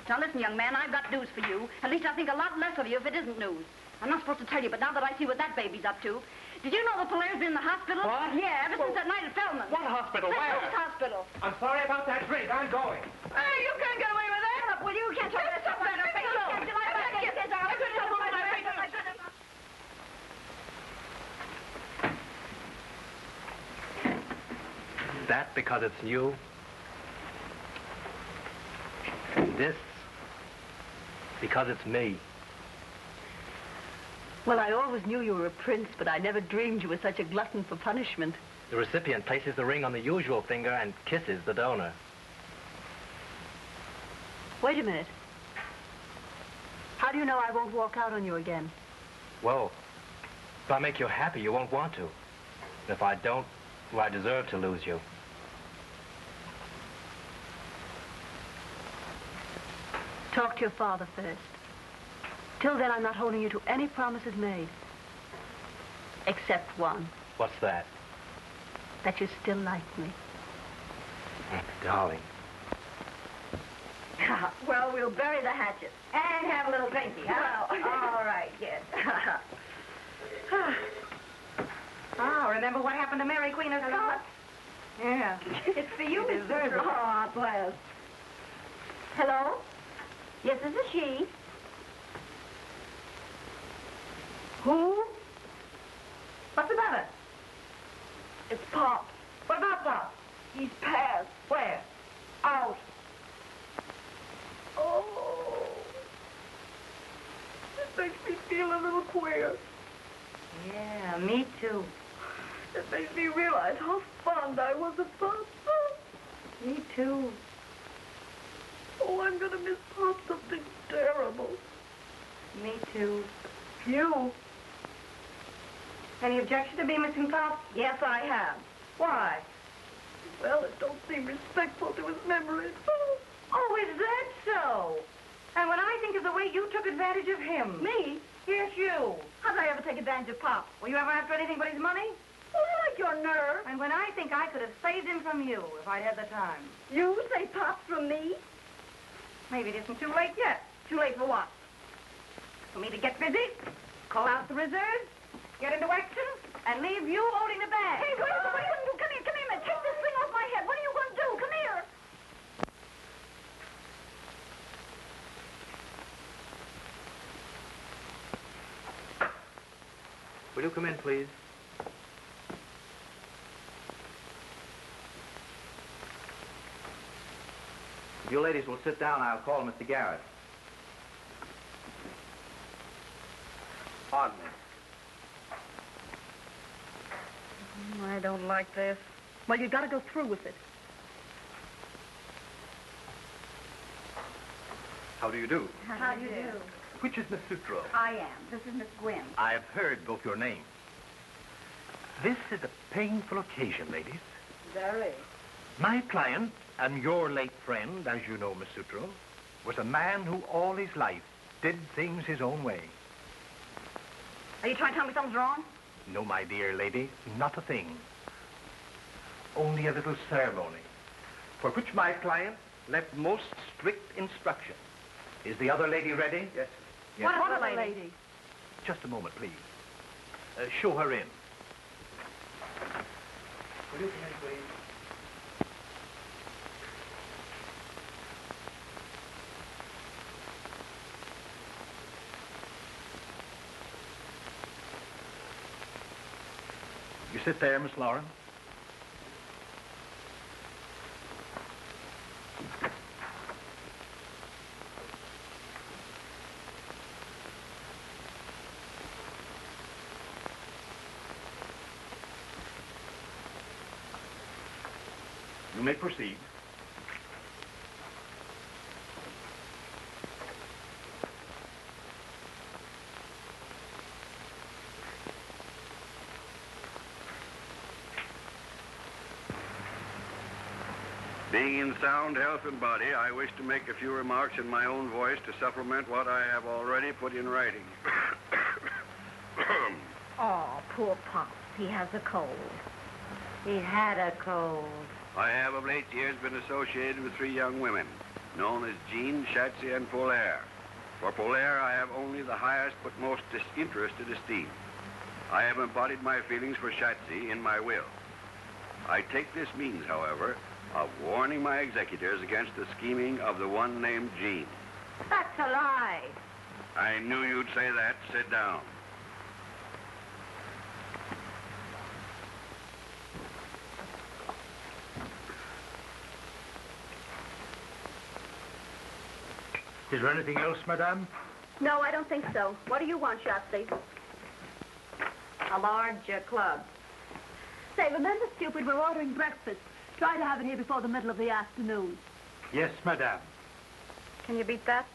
Now listen, young man, I've got news for you. At least I think a lot less of you if it isn't news. I'm not supposed to tell you, but now that I see what that baby's up to, did you know the Polaire's been in the hospital? What? Yeah, ever since that night at Feldman. What hospital? Where? This hospital. I'm sorry about that drink. I'm going. Hey, you can't get away with that. Shut up, will you? You can't talk to this up better. That because it's you? This because it's me. Well, I always knew you were a prince, but I never dreamed you were such a glutton for punishment. The recipient places the ring on the usual finger and kisses the donor. Wait a minute. How do you know I won't walk out on you again? Well, if I make you happy, you won't want to. And if I don't, well, I deserve to lose you. Talk to your father first. Till then, I'm not holding you to any promises made. Except one. What's that? That you still like me. Darling. Well, we'll bury the hatchet and have a little drinky, huh? Well, all right, yes. Oh, remember what happened to Mary Queen of Scots? Yeah. It's for you, Miss Gerber. Oh, bless. Hello? Yes, this is she. Who? What's the matter? It's Pop. What about Pop? He's passed. Where? Out. Oh. It makes me feel a little queer. Yeah, me too. It makes me realize how fond I was of Pop. Me too. Oh, I'm gonna miss Pop something terrible. Me too. You? Any objection to me missing Pop? Yes, I have. Why? Well, it don't seem respectful to his memory. Oh, is that so? And when I think of the way you took advantage of him. Me? Yes, you. How did I ever take advantage of Pop? Were you ever after anything but his money? Oh, I like your nerve. And when I think I could have saved him from you if I'd had the time. You say Pop from me? Maybe it isn't too late yet. Too late for what? For me to get busy, call out the reserves, get into action, and leave you holding the bag. Hey, what are you going to do? Come here, man. Take this thing off my head. What are you going to do? Come here. Will you come in, please? If you ladies will sit down, I'll call Mr. Garrett. Pardon me. I don't like this. Well, you've got to go through with it. How do you do? How do you do? Which is Miss Sutro? I am. This is Miss Gwynn. I have heard both your names. This is a painful occasion, ladies. Very. My client and your late friend, as you know, Miss Sutro, was a man who all his life did things his own way. Are you trying to tell me something's wrong? No, my dear lady, not a thing. Only a little ceremony, for which my client left most strict instruction. Is the other lady ready? Yes. Yes. What other lady? Just a moment, please. Show her in. Will you come in, please? You sit there, Miss Lauren. You may proceed. Being in sound health and body, I wish to make a few remarks in my own voice to supplement what I have already put in writing. Oh, poor Pop. He has a cold. He had a cold. I have of late years been associated with 3 young women, known as Jean, Schatze, and Polaire. For Polaire, I have only the highest but most disinterested esteem. I have embodied my feelings for Schatze in my will. I take this means, however, of warning my executors against the scheming of the one named Jean. That's a lie. I knew you'd say that. Sit down. Is there anything else, madame? No, I don't think so. What do you want, Schatze? A large club. Say, remember, stupid, we're ordering breakfast. Try to have it here before the middle of the afternoon. Yes, madame. Can you beat that?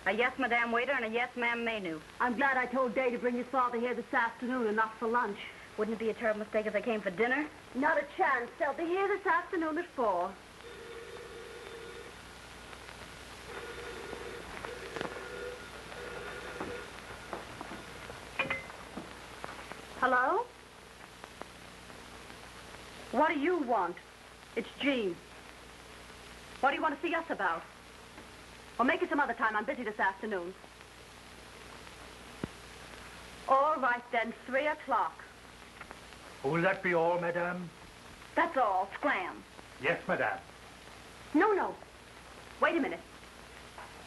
A yes, madam waiter and a yes, ma'am menu. I'm glad I told Day to bring his father here this afternoon and not for lunch. Wouldn't it be a terrible mistake if they came for dinner? Not a chance. They'll be here this afternoon at 4. Hello? What do you want? It's Jean. What do you want to see us about? Well, make it some other time. I'm busy this afternoon. All right, then. 3 o'clock. Will that be all, madame? That's all. Scram. Yes, madame. No. Wait a minute.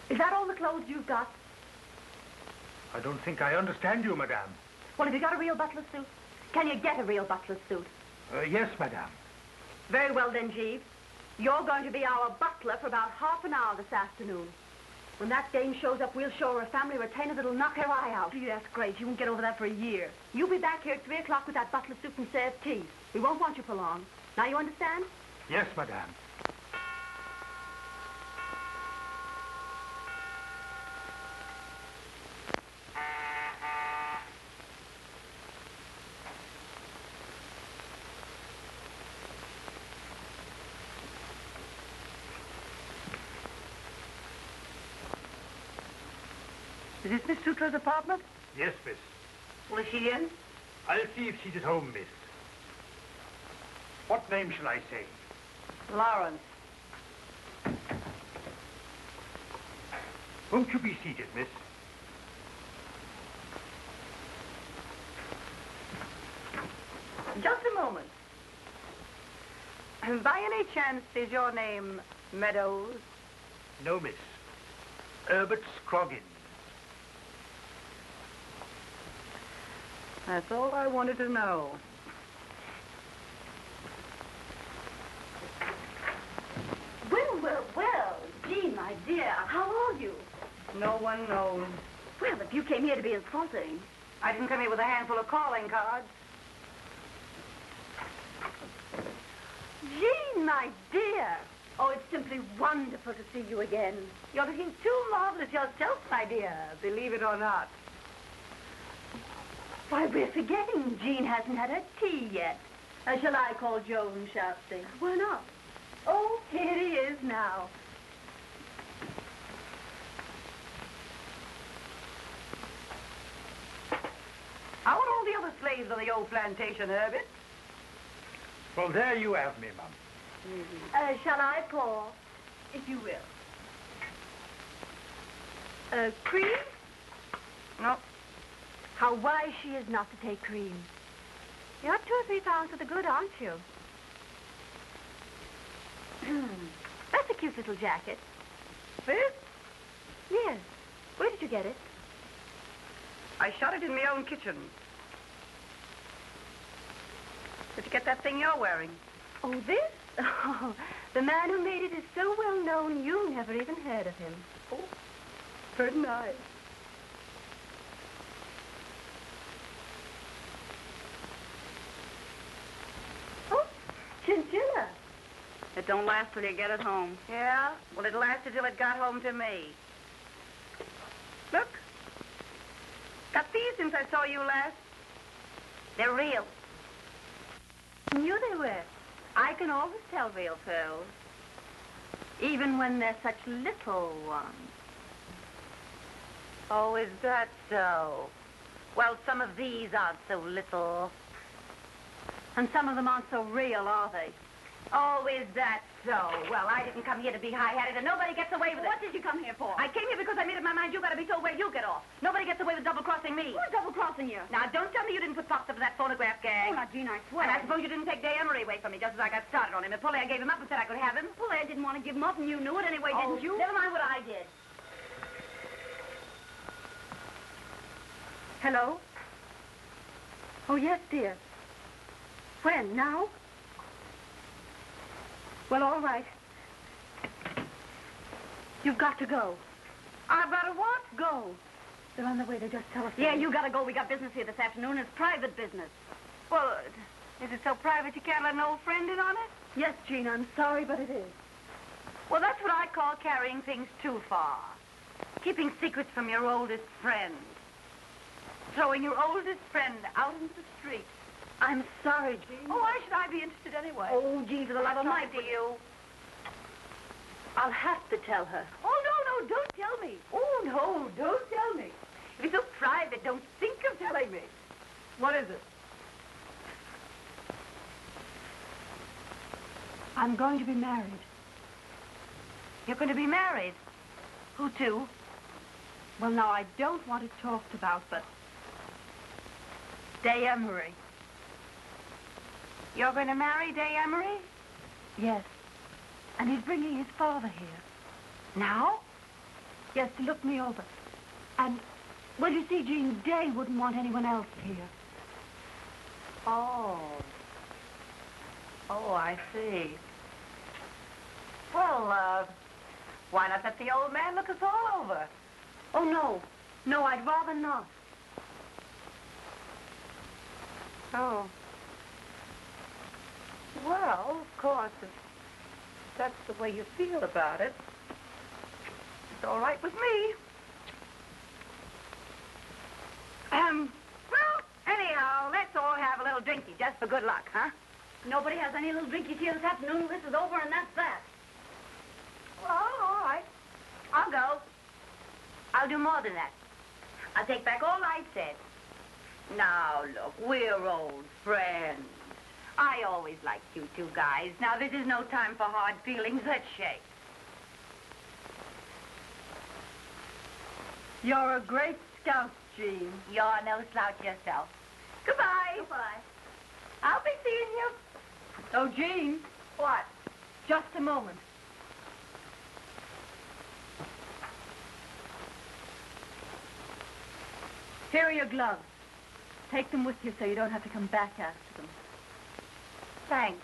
Is that all the clothes you've got? I don't think I understand you, madame. Well, have you got a real butler's suit? Can you get a real butler's suit? Yes, madame. Very well, then, Jeeves. You're going to be our butler for about half an hour this afternoon. When that dame shows up, we'll show her a family retainer that'll knock her eye out. Gee, that's great. You won't get over that for a year. You'll be back here at 3 o'clock with that butler suit and serve tea. We won't want you for long. Now you understand? Yes, madame. Is this Miss Sutra's apartment? Yes, miss. Well, is she in? I'll see if she's at home, miss. What name shall I say? Lawrence. Won't you be seated, miss? Just a moment. By any chance, is your name Meadows? No, miss. Herbert Scroggins. That's all I wanted to know. Well, Jean, my dear, how are you? No one knows. Well, if you came here to be insulting. I didn't come here with a handful of calling cards. Jean, my dear. Oh, it's simply wonderful to see you again. You're looking too marvelous yourself, my dear, believe it or not. Why, we're forgetting Jean hasn't had her tea yet. Shall I call Joan, Schatze? Why not? Oh, here he is now. How are all the other slaves on the old plantation, Herbert? Well, there you have me, Mum. Shall I pour? If you will. Cream? No. How wise she is not to take cream. You're 2 or 3 pounds to the good, aren't you? That's a cute little jacket. This? Yes. Where did you get it? I shot it in my own kitchen. Did you get that thing you're wearing? Oh, this? Oh, the man who made it is so well known, you never even heard of him. Oh, very nice. Oh, chinchilla. don't last till you get it home. Yeah? Well, it lasted till it got home to me. Look. Got these since I saw you last. They're real. Knew they were. I can always tell real pearls. Even when they're such little ones. Oh, is that so? Well, some of these aren't so little. And some of them aren't so real, are they? Oh, is that so? Well, I didn't come here to be high-hatted, and nobody gets away with it. What did you come here for? I came here because I made up my mind you gotta be told where you get off. Nobody gets away with double-crossing me. Who's double-crossing you? Now, don't tell me you didn't put Pops up for that phonograph gang. Oh, now, Jean, I swear. And I suppose you didn't take Day Emery away from me just as I got started on him. And Polaire gave him up and said I could have him. Polaire didn't want to give him up, and you knew it anyway, didn't you? Never mind what I did. Hello? Oh, yes, dear. When? Now? Well, all right. You've got to go. I've got to what? Go. They're on their way. They just telephoned. Yeah, you gotta go. We got business here this afternoon. It's private business. Well, is it so private you can't let an old friend in on it? Yes, Jean, I'm sorry, but it is. Well, that's what I call carrying things too far. Keeping secrets from your oldest friend. Throwing your oldest friend out into the street. I'm sorry, Jean. Oh, why should I be interested anyway? Oh, Jean, for the love of Mike, to you. I'll have to tell her. Oh, no, don't tell me. Oh, no, don't tell me. If it's so private, don't think of telling me. What is it? I'm going to be married. You're going to be married? Who to? Well, now, I don't want it talked about, but... Day Emery. You're going to marry Day Emery? Yes. And he's bringing his father here. Now? Yes, to look me over. And, well, you see, Jean, Day wouldn't want anyone else here. Oh. Oh, I see. Well, why not let the old man look us all over? Oh, no. No, I'd rather not. Oh. Well, of course, if that's the way you feel about it, it's all right with me. Well, anyhow, let's all have a little drinky just for good luck, huh? Nobody has any little drinkies here this afternoon. This is over, and that's that. Well, all right. I'll go. I'll do more than that. I'll take back all I said. Now, look, we're old friends. I always liked you two guys. Now, this is no time for hard feelings. Let's shake. You're a great scout, Jean. You're no slouch yourself. Goodbye. Goodbye. I'll be seeing you. Oh, Jean. What? Just a moment. Here are your gloves. Take them with you so you don't have to come back after them. Thanks.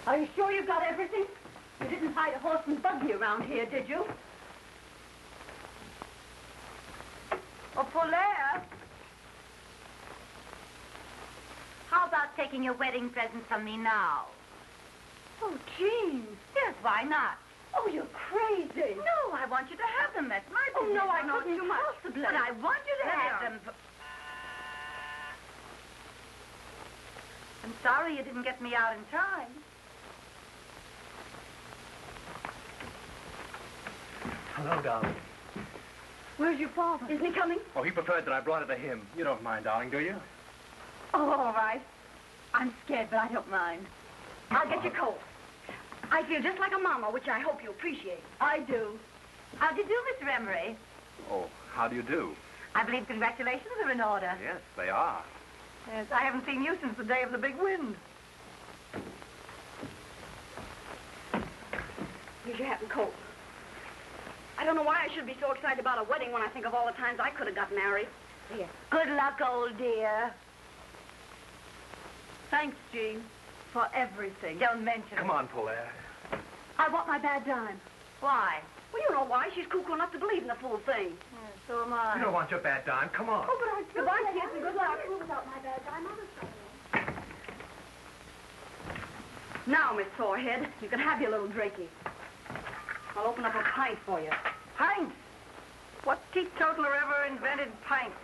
Are you sure you've got everything? You didn't hide a horse and buggy around here, did you? Oh, Polaire. How about taking your wedding present from me now? Oh, Jean. Yes, why not? Oh, you're crazy. No, I want you to have them. That's my business. Oh, no, I Not couldn't too much. possibly. But I want you to There have they are. them. I'm sorry you didn't get me out in time. Hello, darling. Where's your father? Isn't he coming? Oh, he preferred that I brought it to him. You don't mind, darling, do you? Oh, all right. I'm scared, but I don't mind. I'll get your coat. I feel just like a mama, which I hope you appreciate. I do. How do you do, Mr. Emery? Oh, how do you do? I believe congratulations are in order. Yes, they are. Yes, I haven't seen you since the day of the big wind. Here's your hat and coat. I don't know why I should be so excited about a wedding when I think of all the times I could have got married. Here. Good luck, old dear. Thanks, Jean, for everything. Don't mention Come it. on, Polaire. I want my bad dime. Why? Well, you know why. She's cuckoo enough to believe in the fool thing. So am I. You don't want your bad dime. Come on. Oh, but I do. Goodbye, kids, and good luck. Without my bad dime, I'm sorry. Now, Miss Sorehead, you can have your little drinky. I'll open up a pint for you. Pints? What teetotaler ever invented pints?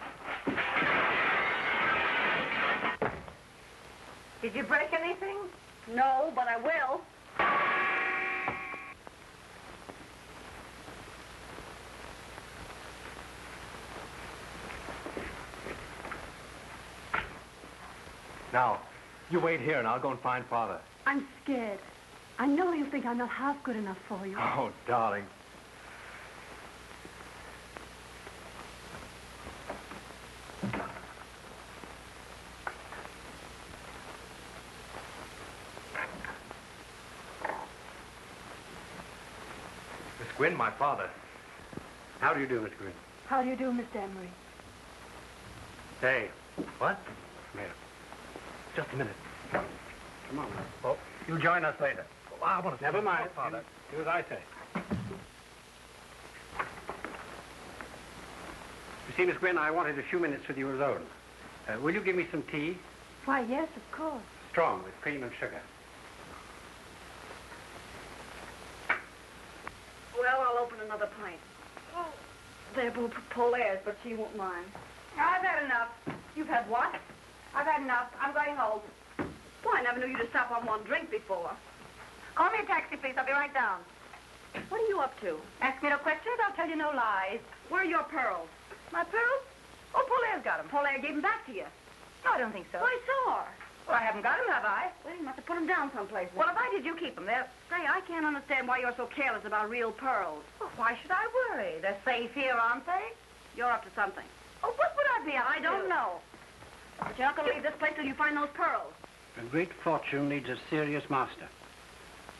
Did you break anything? No, but I will. Now, you wait here and I'll go and find Father. I'm scared. I know you think I'm not half good enough for you. Oh, darling. Miss Gwynn, my father. How do you do, Miss Gwynn? How do you do, Mr. Emery? Hey. What? Come here. Just a minute. Come on. Oh, you'll join us later. Oh, I want to... Never mind. Father. Do as I say. You see, Miss Gwynn, I wanted a few minutes with you alone. Will you give me some tea? Why, yes, of course. Strong, with cream and sugar. Well, I'll open another pint. Oh, they're both Polaire's, but she won't mind. I've had enough. You've had what? I've had enough. I'm going home. Why, I never knew you to stop on one drink before. Call me a taxi, please. I'll be right down. What are you up to? Ask me no questions. I'll tell you no lies. Where are your pearls? My pearls? Oh, Polaire's got them. Polaire gave them back to you. No, I don't think so. Oh, I saw her. Well, I haven't got them, have I? Well, you must have put them down someplace. Well, if I did, you keep them. They're... Say, I can't understand why you're so careless about real pearls. Well, why should I worry? They're safe here, aren't they? You're up to something. Oh, what would I be up I don't know. But you're not going to leave this place till you find those pearls. A great fortune needs a serious master.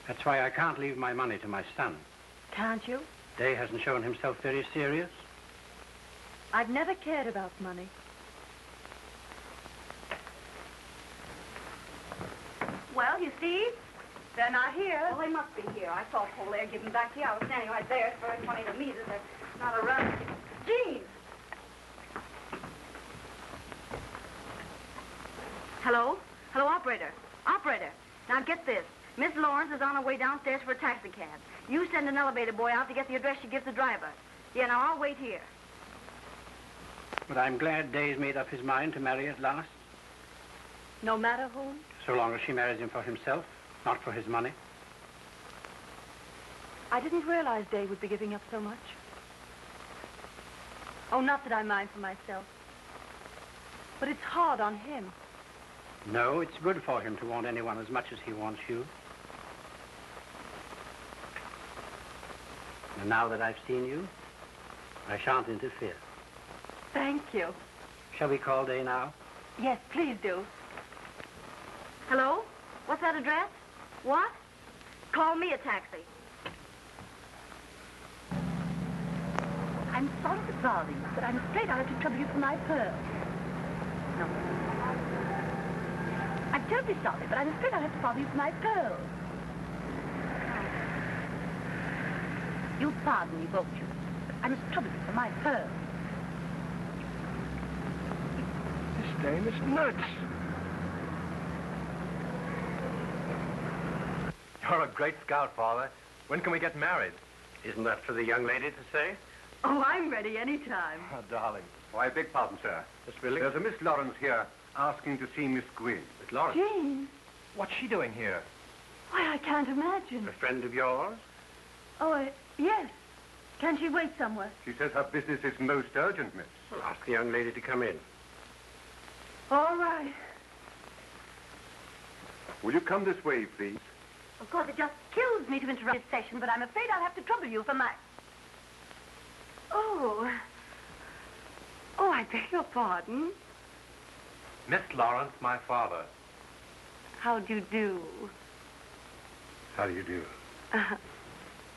That's why I can't leave my money to my son. Can't you? Day hasn't shown himself very serious. I've never cared about money. Well, you see, they're not here. Well, they must be here. I saw Polaire give them back to you. I was standing right there. It's very funny to me that they're not around. Jean! Hello? Hello, operator. Operator. Now, get this. Miss Lawrence is on her way downstairs for a taxi cab. You send an elevator boy out to get the address she gives the driver. Yeah, now, I'll wait here. But I'm glad Day's made up his mind to marry at last. No matter whom? So long as she marries him for himself, not for his money. I didn't realize Day would be giving up so much. Oh, not that I mind for myself. But it's hard on him. No, it's good for him to want anyone as much as he wants you. And now that I've seen you, I shan't interfere. Thank you. Shall we call Day now? Yes, please do. Hello? What's that address? What? Call me a taxi. I'm sorry to bother you, but I'm afraid I'll have to trouble you for my pearls. No. I'm terribly sorry, but I'm afraid I'll have to bother you for my pearls. You'll pardon me, won't you? But I must trouble you for my pearls. This dame is nuts. You're a great scout, Father. When can we get married? Isn't that for the young lady to say? Oh, I'm ready anytime. Oh, darling. Oh, I beg pardon, sir. Miss Billy? There's a Miss Lawrence here asking to see Miss Gwynn. Miss Lawrence? Jean? What's she doing here? Why, I can't imagine. A friend of yours? Oh, yes. Can she wait somewhere? She says her business is most urgent, miss. Well, ask the young lady to come in. All right. Will you come this way, please? Of course, it just kills me to interrupt this session, but I'm afraid I'll have to trouble you for my... Oh. Oh, I beg your pardon. Miss Lawrence, my father. How do you do? How do you do?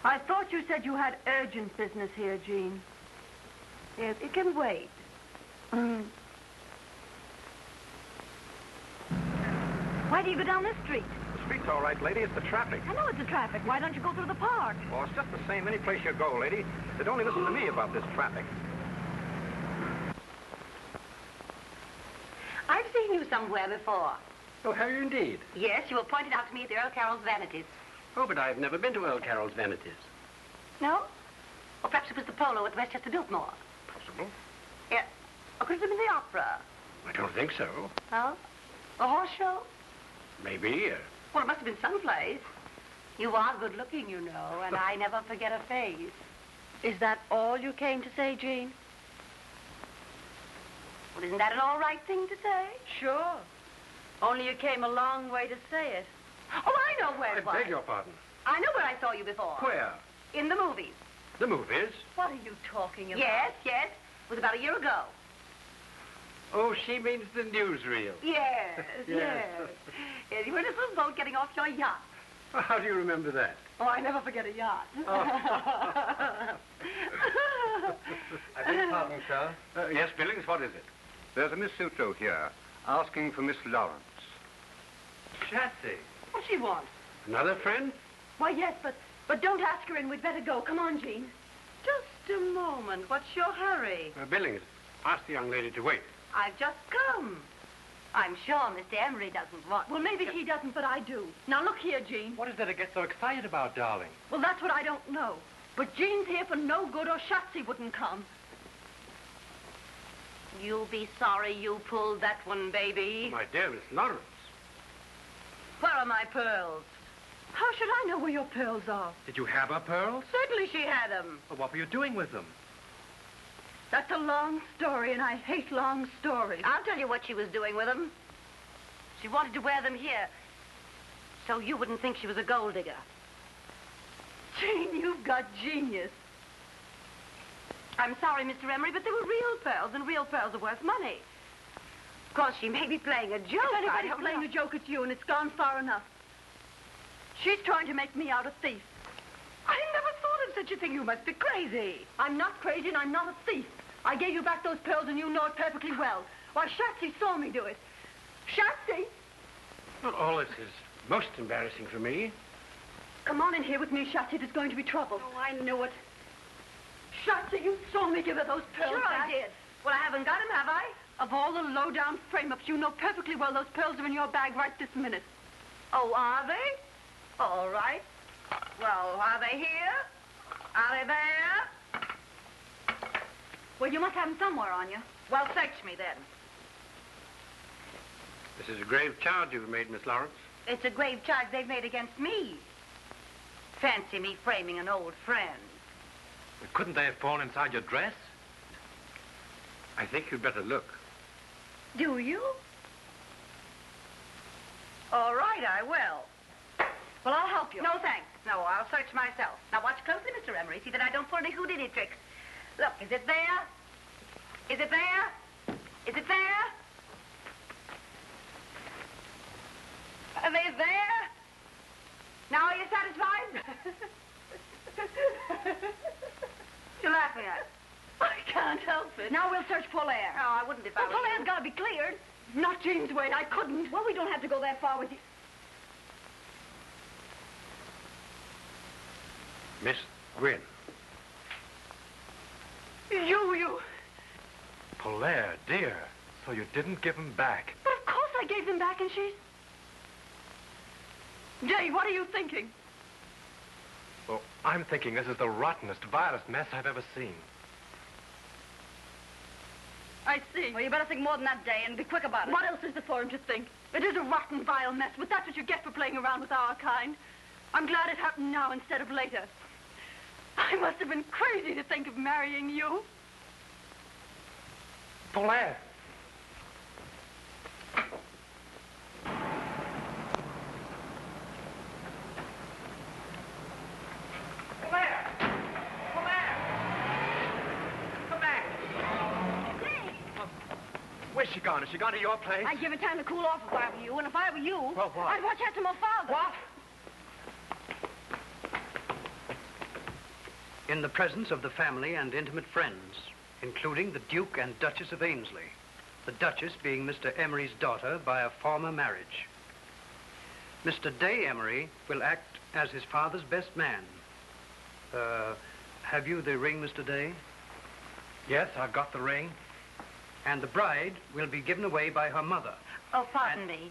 I thought you said you had urgent business here, Jean. Yes, it can wait. Why do you go down this street? The street's all right, lady. It's the traffic. I know it's the traffic. Why don't you go through the park? Oh, it's just the same any place you go, lady. But only listen to me about this traffic. I've seen you somewhere before. Oh, have you indeed? Yes, you were pointed out to me at the Earl Carroll's Vanities. Oh, but I've never been to Earl Carroll's Vanities. No? Or perhaps it was the polo at Westchester Biltmore. Possible. Yeah. Or could it have been the opera? I don't think so. Oh? A horse show? Maybe. Well, it must have been someplace. You are good looking, you know, and I never forget a face. Is that all you came to say, Jean? Well, isn't that an all right thing to say? Sure. Only you came a long way to say it. Oh, I know where it was. I beg your pardon. I know where I saw you before. Where? In the movies. The movies? What are you talking about? Yes, yes. It was about a year ago. Oh, she means the newsreel. Yes, Yes. Yes, you were in a little boat getting off your yacht. Well, how do you remember that? Oh, I never forget a yacht. I beg your pardon, sir. Yes, Billings, what is it? There's a Miss Sutro here, asking for Miss Lawrence. Schatze. What she wants? Another friend? Why, yes, but don't ask her in. We'd better go. Come on, Jean. Just a moment. What's your hurry? Billings, ask the young lady to wait. I've just come. I'm sure Mr. Emery doesn't want... Well, maybe he doesn't, but I do. Now, look here, Jean. What is there to get so excited about, darling? Well, that's what I don't know. But Jean's here for no good, or Schatze wouldn't come. You'll be sorry you pulled that one, baby. My dear Miss Lawrence. Where are my pearls? How should I know where your pearls are? Did you have her pearls? Certainly she had them. Well, what were you doing with them? That's a long story, and I hate long stories. I'll tell you what she was doing with them. She wanted to wear them here, so you wouldn't think she was a gold digger. Jean, you've got genius. I'm sorry, Mr. Emery, but they were real pearls, and real pearls are worth money. Of course, she may be playing a joke. If anybody's playing a joke, it's you, and it's gone far enough. She's trying to make me out a thief. I never thought of such a thing. You must be crazy. I'm not crazy, and I'm not a thief. I gave you back those pearls, and you know it perfectly well. Why, Schatze saw me do it. Schatze! Well, all this is most embarrassing for me. Come on in here with me, Schatze. There's going to be trouble. Oh, I knew it. Schatze, you saw me give her those pearls Sure back. I did. Well, I haven't got them, have I? Of all the low-down frame-ups, you know perfectly well those pearls are in your bag right this minute. Oh, are they? All right. Well, are they here? Are they there? Well, you must have them somewhere on you. Well, search me then. This is a grave charge you've made, Miss Lawrence. It's a grave charge they've made against me. Fancy me framing an old friend. But couldn't they have fallen inside your dress? I think you'd better look. Do you? All right, I will. Well, I'll help you. No, thanks. No, I'll search myself. Now, watch closely, Mr. Emery. See that I don't pull any Houdini tricks. Look, is it there? Is it there? Is it there? Are they there? Now, are you satisfied? You're laughing at. I can't help it. Now we'll search Polaire. No, I wouldn't if I Well, were Polaire's you. got to be cleared. Not Jean's way. I couldn't. Well, we don't have to go that far with you. Miss Gwynn. You. Polaire, dear. So you didn't give them back. But of course I gave them back, and she's... Jay, what are you thinking? Well, I'm thinking this is the rottenest, vilest mess I've ever seen. I see. Well, you better think more than that, Day, and be quick about it. What else is there for him to think? It is a rotten, vile mess, but that's what you get for playing around with our kind. I'm glad it happened now instead of later. I must have been crazy to think of marrying you. Polaire! Where's she gone? Has she gone to your place? I'd give it time to cool off if I were you, and if I were you, Well, what? I'd watch out for my father. What? In the presence of the family and intimate friends, including the Duke and Duchess of Ainsley, the Duchess being Mr. Emery's daughter by a former marriage. Mr. Day Emery will act as his father's best man. Have you the ring, Mr. Day? Yes, I've got the ring. And the bride will be given away by her mother. Oh, pardon me.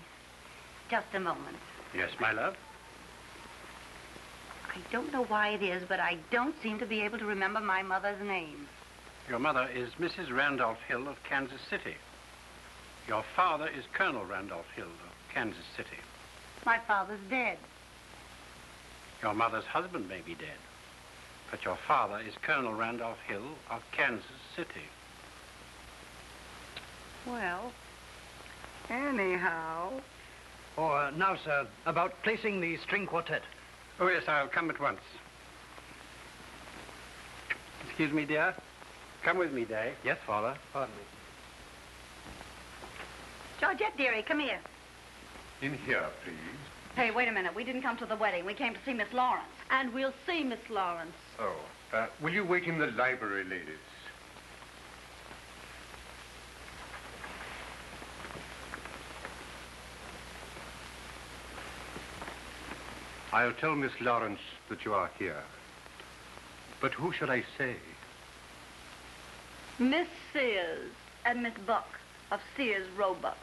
Just a moment. Yes, my love? I don't know why it is, but I don't seem to be able to remember my mother's name. Your mother is Mrs. Randolph Hill of Kansas City. Your father is Colonel Randolph Hill of Kansas City. My father's dead. Your mother's husband may be dead, but your father is Colonel Randolph Hill of Kansas City. Well, anyhow. Or now, sir, about placing the string quartet. Oh, yes, I'll come at once. Excuse me, dear. Come with me, Day. Yes, Father. Pardon me. Georgette, dearie, come here. In here, please. Hey, wait a minute. We didn't come to the wedding. We came to see Miss Lawrence. And we'll see Miss Lawrence. Oh, will you wait in the library, ladies? I'll tell Miss Lawrence that you are here. But who should I say? Miss Sears. And Miss Buck of Sears Roebuck.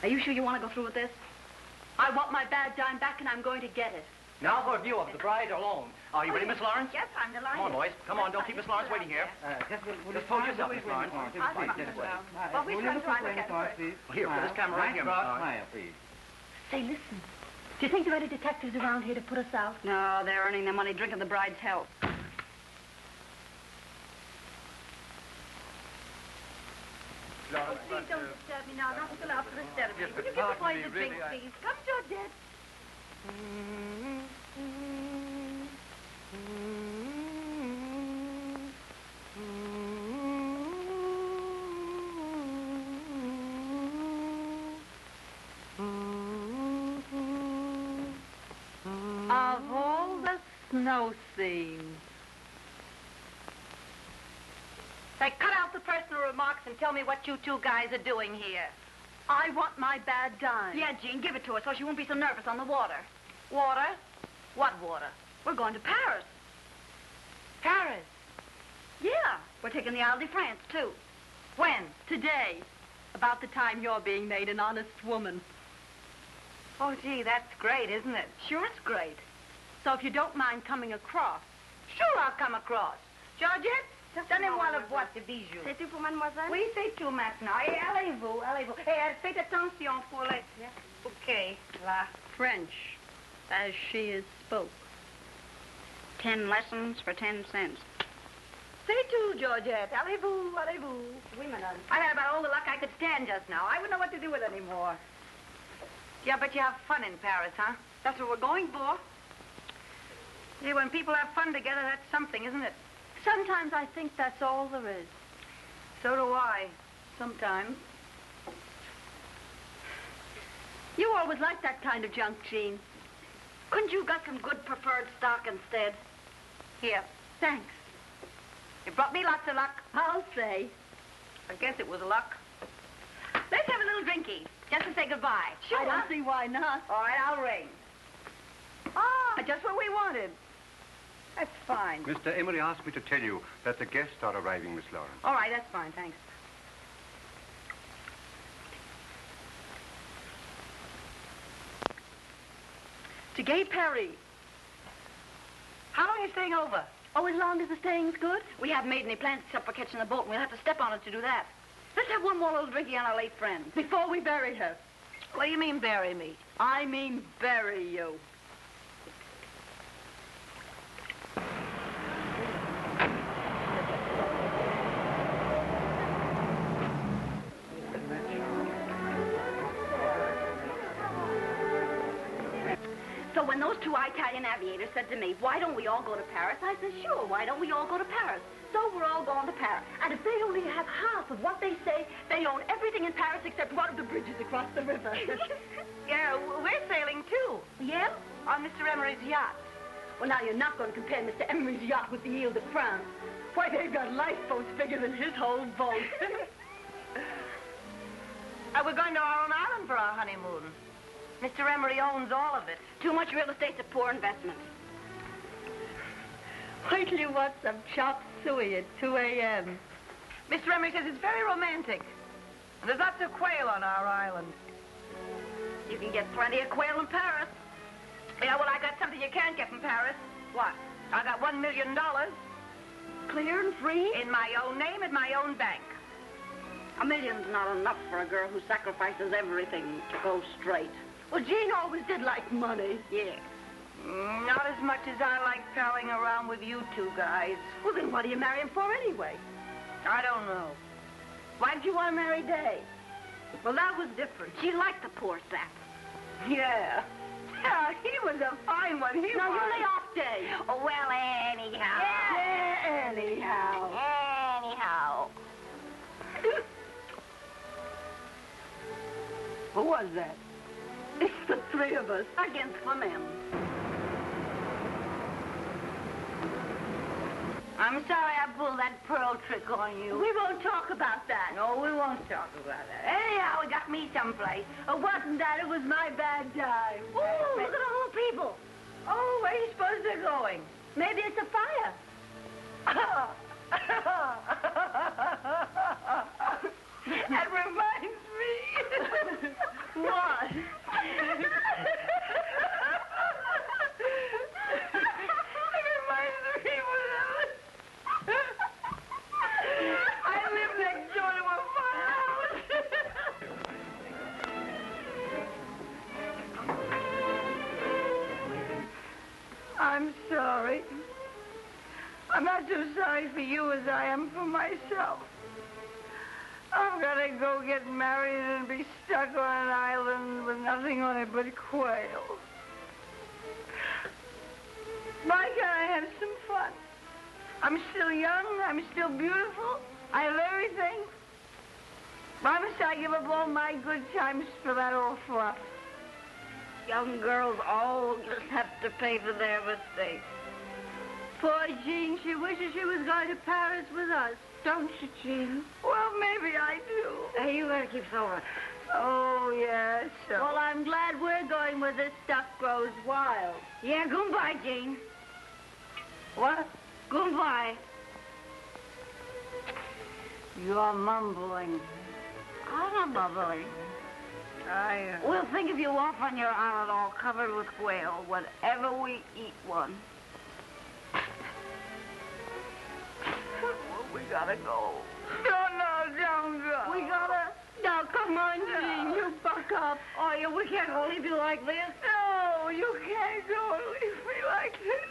Are you sure you want to go through with this? I want my bad dime back, and I'm going to get it. Now for a view of the bride alone. Are you ready, Miss Lawrence? Yes, I'm delighted. Come on, boys. Come on, don't keep Miss Lawrence waiting here. Just pose yourself, Miss Lawrence. Well, we should try to get first. Well, here, for this camera right here, Miss Lawrence. Say, listen. Do you think there are any detectives around here to put us out? No, they're earning their money drinking the bride's health. Please don't disturb me now. Not until after the ceremony. Would you give the boys a drink, please? Come, Georgette. Of all the snow scenes. Say, cut out the personal remarks and tell me what you two guys are doing here. I want my bad dime. Yeah, Jean, give it to us so she won't be so nervous on the water. Water? What water? We're going to Paris. Paris. Yeah, we're taking the Isle de France, too. When? Today. About the time you're being made an honest woman. Oh, gee, that's great, isn't it? Sure, it's great. So if you don't mind coming across. Sure, I'll come across. Georgette, donnez-moi la boîte de bijoux. C'est tout pour mademoiselle? Oui, c'est tout maintenant. Et allez-vous, allez-vous. Et faites attention pour les... Okay, là. French, as she is spoke. 10 lessons for 10 cents. C'est tout, Georgette. Allez-vous, allez-vous. Oui, madame. I had about all the luck I could stand just now. I wouldn't know what to do with it anymore. Yeah, but you have fun in Paris, huh? That's what we're going for. See, when people have fun together, that's something, isn't it? Sometimes I think that's all there is. So do I. Sometimes. You always liked that kind of junk, Jean. Couldn't you got some good preferred stock instead? Here. Thanks. You brought me lots of luck. I'll say. I guess it was luck. Let's have a little drinky, just to say goodbye. Sure. I don't see why not. All right, I'll ring. Ah, just what we wanted. That's fine. Mr. Emery asked me to tell you that the guests are arriving, Miss Lawrence. All right, that's fine, thanks. To Gay Perry. How long are you staying over? Oh, as long as the staying's good? We haven't made any plans except for catching a boat, and we'll have to step on it to do that. Let's have one more little drinky on our late friend. Before we bury her. What do you mean, bury me? I mean bury you. So when those two Italian aviators said to me, why don't we all go to Paris? I said, sure, why don't we all go to Paris? So we're all going to Paris. And if they only have half of what they say, they own everything in Paris except one of the bridges across the river. Yeah, we're sailing, too. Yeah? On Mr. Emery's yacht. Well, now, you're not going to compare Mr. Emery's yacht with the Ile de France. Why, they've got lifeboats bigger than his whole boat. We're going to our own island for our honeymoon. Mr. Emery owns all of it. Too much real estate's a poor investment. Wait till you watch some chopped suey at 2 a.m. Mr. Emery says it's very romantic. And there's lots of quail on our island. You can get plenty of quail in Paris. Yeah, well, I got something you can't get in Paris. What? I got $1 million. Clear and free? In my own name, at my own bank. $1 million's not enough for a girl who sacrifices everything to go straight. Well, Jean always did like money. Yeah. Not as much as I like palling around with you two guys. Well, then what do you marry him for anyway? I don't know. Why did you want to marry Day? Well, that was different. She liked the poor sap. Yeah. Yeah, he was a fine one. Now, you lay off, Day. Oh, well, anyhow. Yeah, anyhow. Anyhow. Who was that? It's the three of us. Against the men. I'm sorry I pulled that pearl trick on you. We won't talk about that. No, we won't talk about that. Anyhow, it got me someplace. It wasn't that. It was my bad time. Ooh, look at all the people. Oh, where do you suppose they're going? Maybe it's a fire. That reminds me. What? It reminds me I live next door to a firehouse. I'm sorry. I'm not so sorry for you as I am for myself. I'm gonna go get married and be stuck on an island with nothing on it but quail. Why can't I have some fun? I'm still young, I'm still beautiful, I have everything. Why must I give up all my good times for that old fluff? Young girls all just have to pay for their mistakes. Poor Jean, she wishes she was going to Paris with us. Don't you, Jean? Well, maybe I do. Hey, you better keep sober. Oh, yes. So. Well, I'm glad we're going where this stuff grows wild. Yeah, goodbye, Jean. What? Goodbye. You're mumbling. I'm not bubbling. We'll think of you off on your island all covered with quail whenever we eat one. We gotta go. No, don't go. We gotta... Now, come on, Jean, you buck up. Oh, yeah, we can't leave you like this. No, you can't go and leave me like this.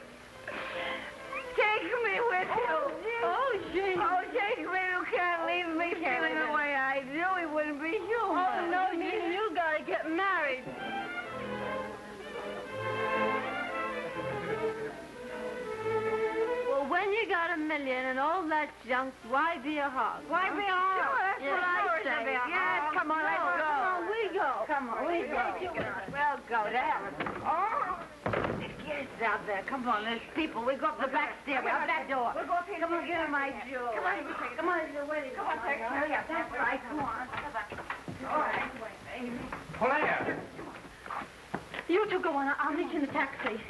Take me with you. Oh, Jean. Oh, take me. You can't leave me feeling the way I do. It wouldn't be human. Oh, no, Jean, you gotta get married. Well, when you got $1 million and all that junk, why be a hog? Why be a hog? That's what I say. Yes, come on, let's go. Come on, we go. Come on, we go. Well, go down. Oh, kids out there. Come on, there's people. We go up the back stairway, up that door. We'll go up here. Come on, get my jewels. Come on, come on, you're waiting. Come on, hurry up. That's right. Come on. All right, baby. Polaire! You two go on. I'll meet you in the taxi.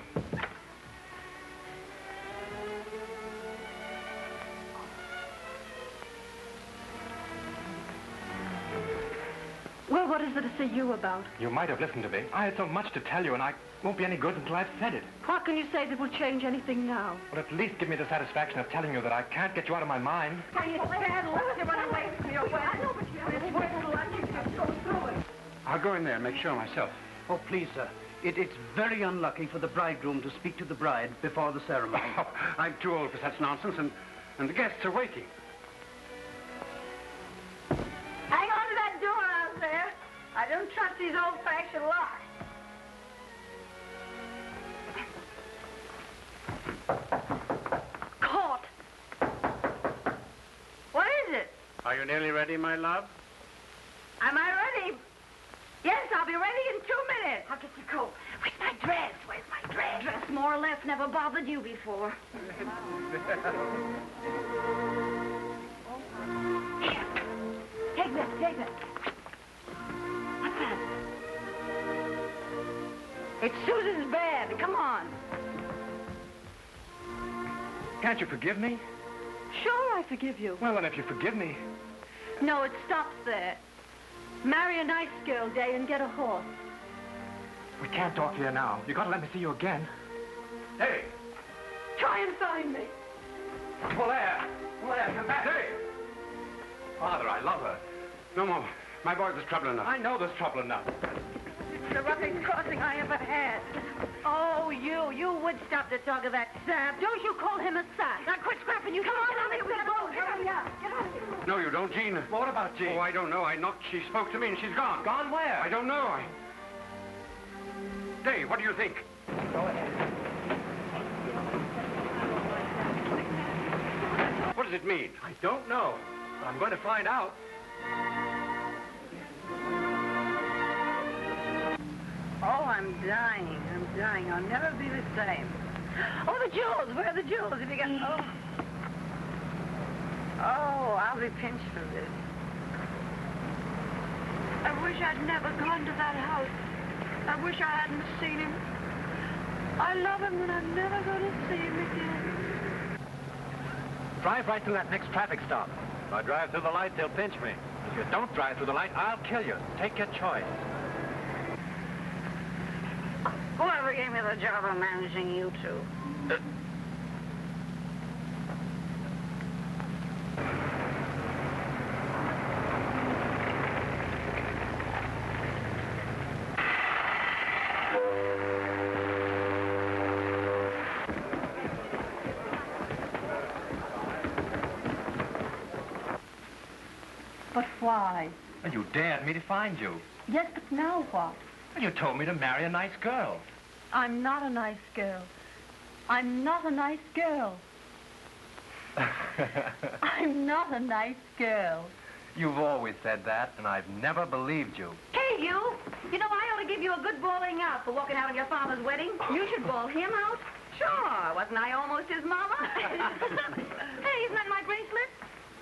Well, what is it to see you about? You might have listened to me. I had so much to tell you, and I won't be any good until I've said it. What can you say that will change anything now? Well, at least give me the satisfaction of telling you that I can't get you out of my mind. Are you bad luck to run away from your wedding? I know, but it's worth the luck you just go through it. I'll go in there and make sure myself. Oh, please, sir. It's very unlucky for the bridegroom to speak to the bride before the ceremony. Oh, I'm too old for such nonsense, and the guests are waiting. Hang on to that door out there. I don't trust these old-fashioned locks. Caught. What is it? Are you nearly ready, my love? Am I ready? Yes, I'll be ready in 2 minutes. I'll get your coat. Where's my dress? Where's my dress? Dress more or less never bothered you before. Here. Take this, take this. What's that? It's Susan's bed. Come on. Can't you forgive me? Sure, I forgive you. Well, then, if you forgive me... No, it stops there. Marry a nice girl, Day, and get a horse. We can't talk here now. You gotta let me see you again. Hey! Try and find me. Polaire! Polaire, come back! Hey! Father, I love her. No more. My boy, there's trouble enough. I know there's trouble enough. It's the roughest crossing I ever had. Oh, you would stop the talk of that sap. Don't you call him a sap. Now quit scrapping, you. Come on, out of here, we go. Hurry up. Get out of here. No, you don't, Jean. Well, what about Jean? Oh, I don't know. I knocked. She spoke to me and she's gone. Gone where? I don't know. Day, what do you think? Go ahead. What does it mean? I don't know. But I'm going to find out. Oh, I'm dying. I'm dying. I'll never be the same. Oh, the jewels. Where are the jewels? If you got... Oh, I'll be pinched for this. I wish I'd never gone to that house. I wish I hadn't seen him. I love him, and I'm never going to see him again. Drive right through that next traffic stop. If I drive through the light, they'll pinch me. If you don't drive through the light, I'll kill you. Take your choice. Whoever gave me the job of managing you two. But why? And you dared me to find you. Yes, but now what? And you told me to marry a nice girl. I'm not a nice girl. I'm not a nice girl. I'm not a nice girl. You've always said that, and I've never believed you. Hey, you! You know, I ought to give you a good bawling out for walking out on your father's wedding. You should bawl him out. Sure, wasn't I almost his mama? Hey, isn't that my bracelet?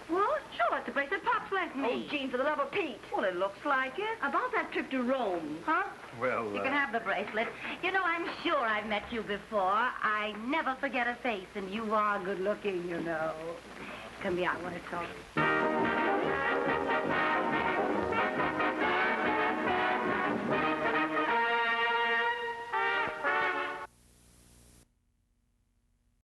What? Sure, it's the bracelet Pops left me. Oh, Jean, for the love of Pete. Well, it looks like it. About that trip to Rome. Huh? Well, You can have the bracelet. You know, I'm sure I've met you before. I never forget a face, and you are good looking, you know. Come here, I want to talk.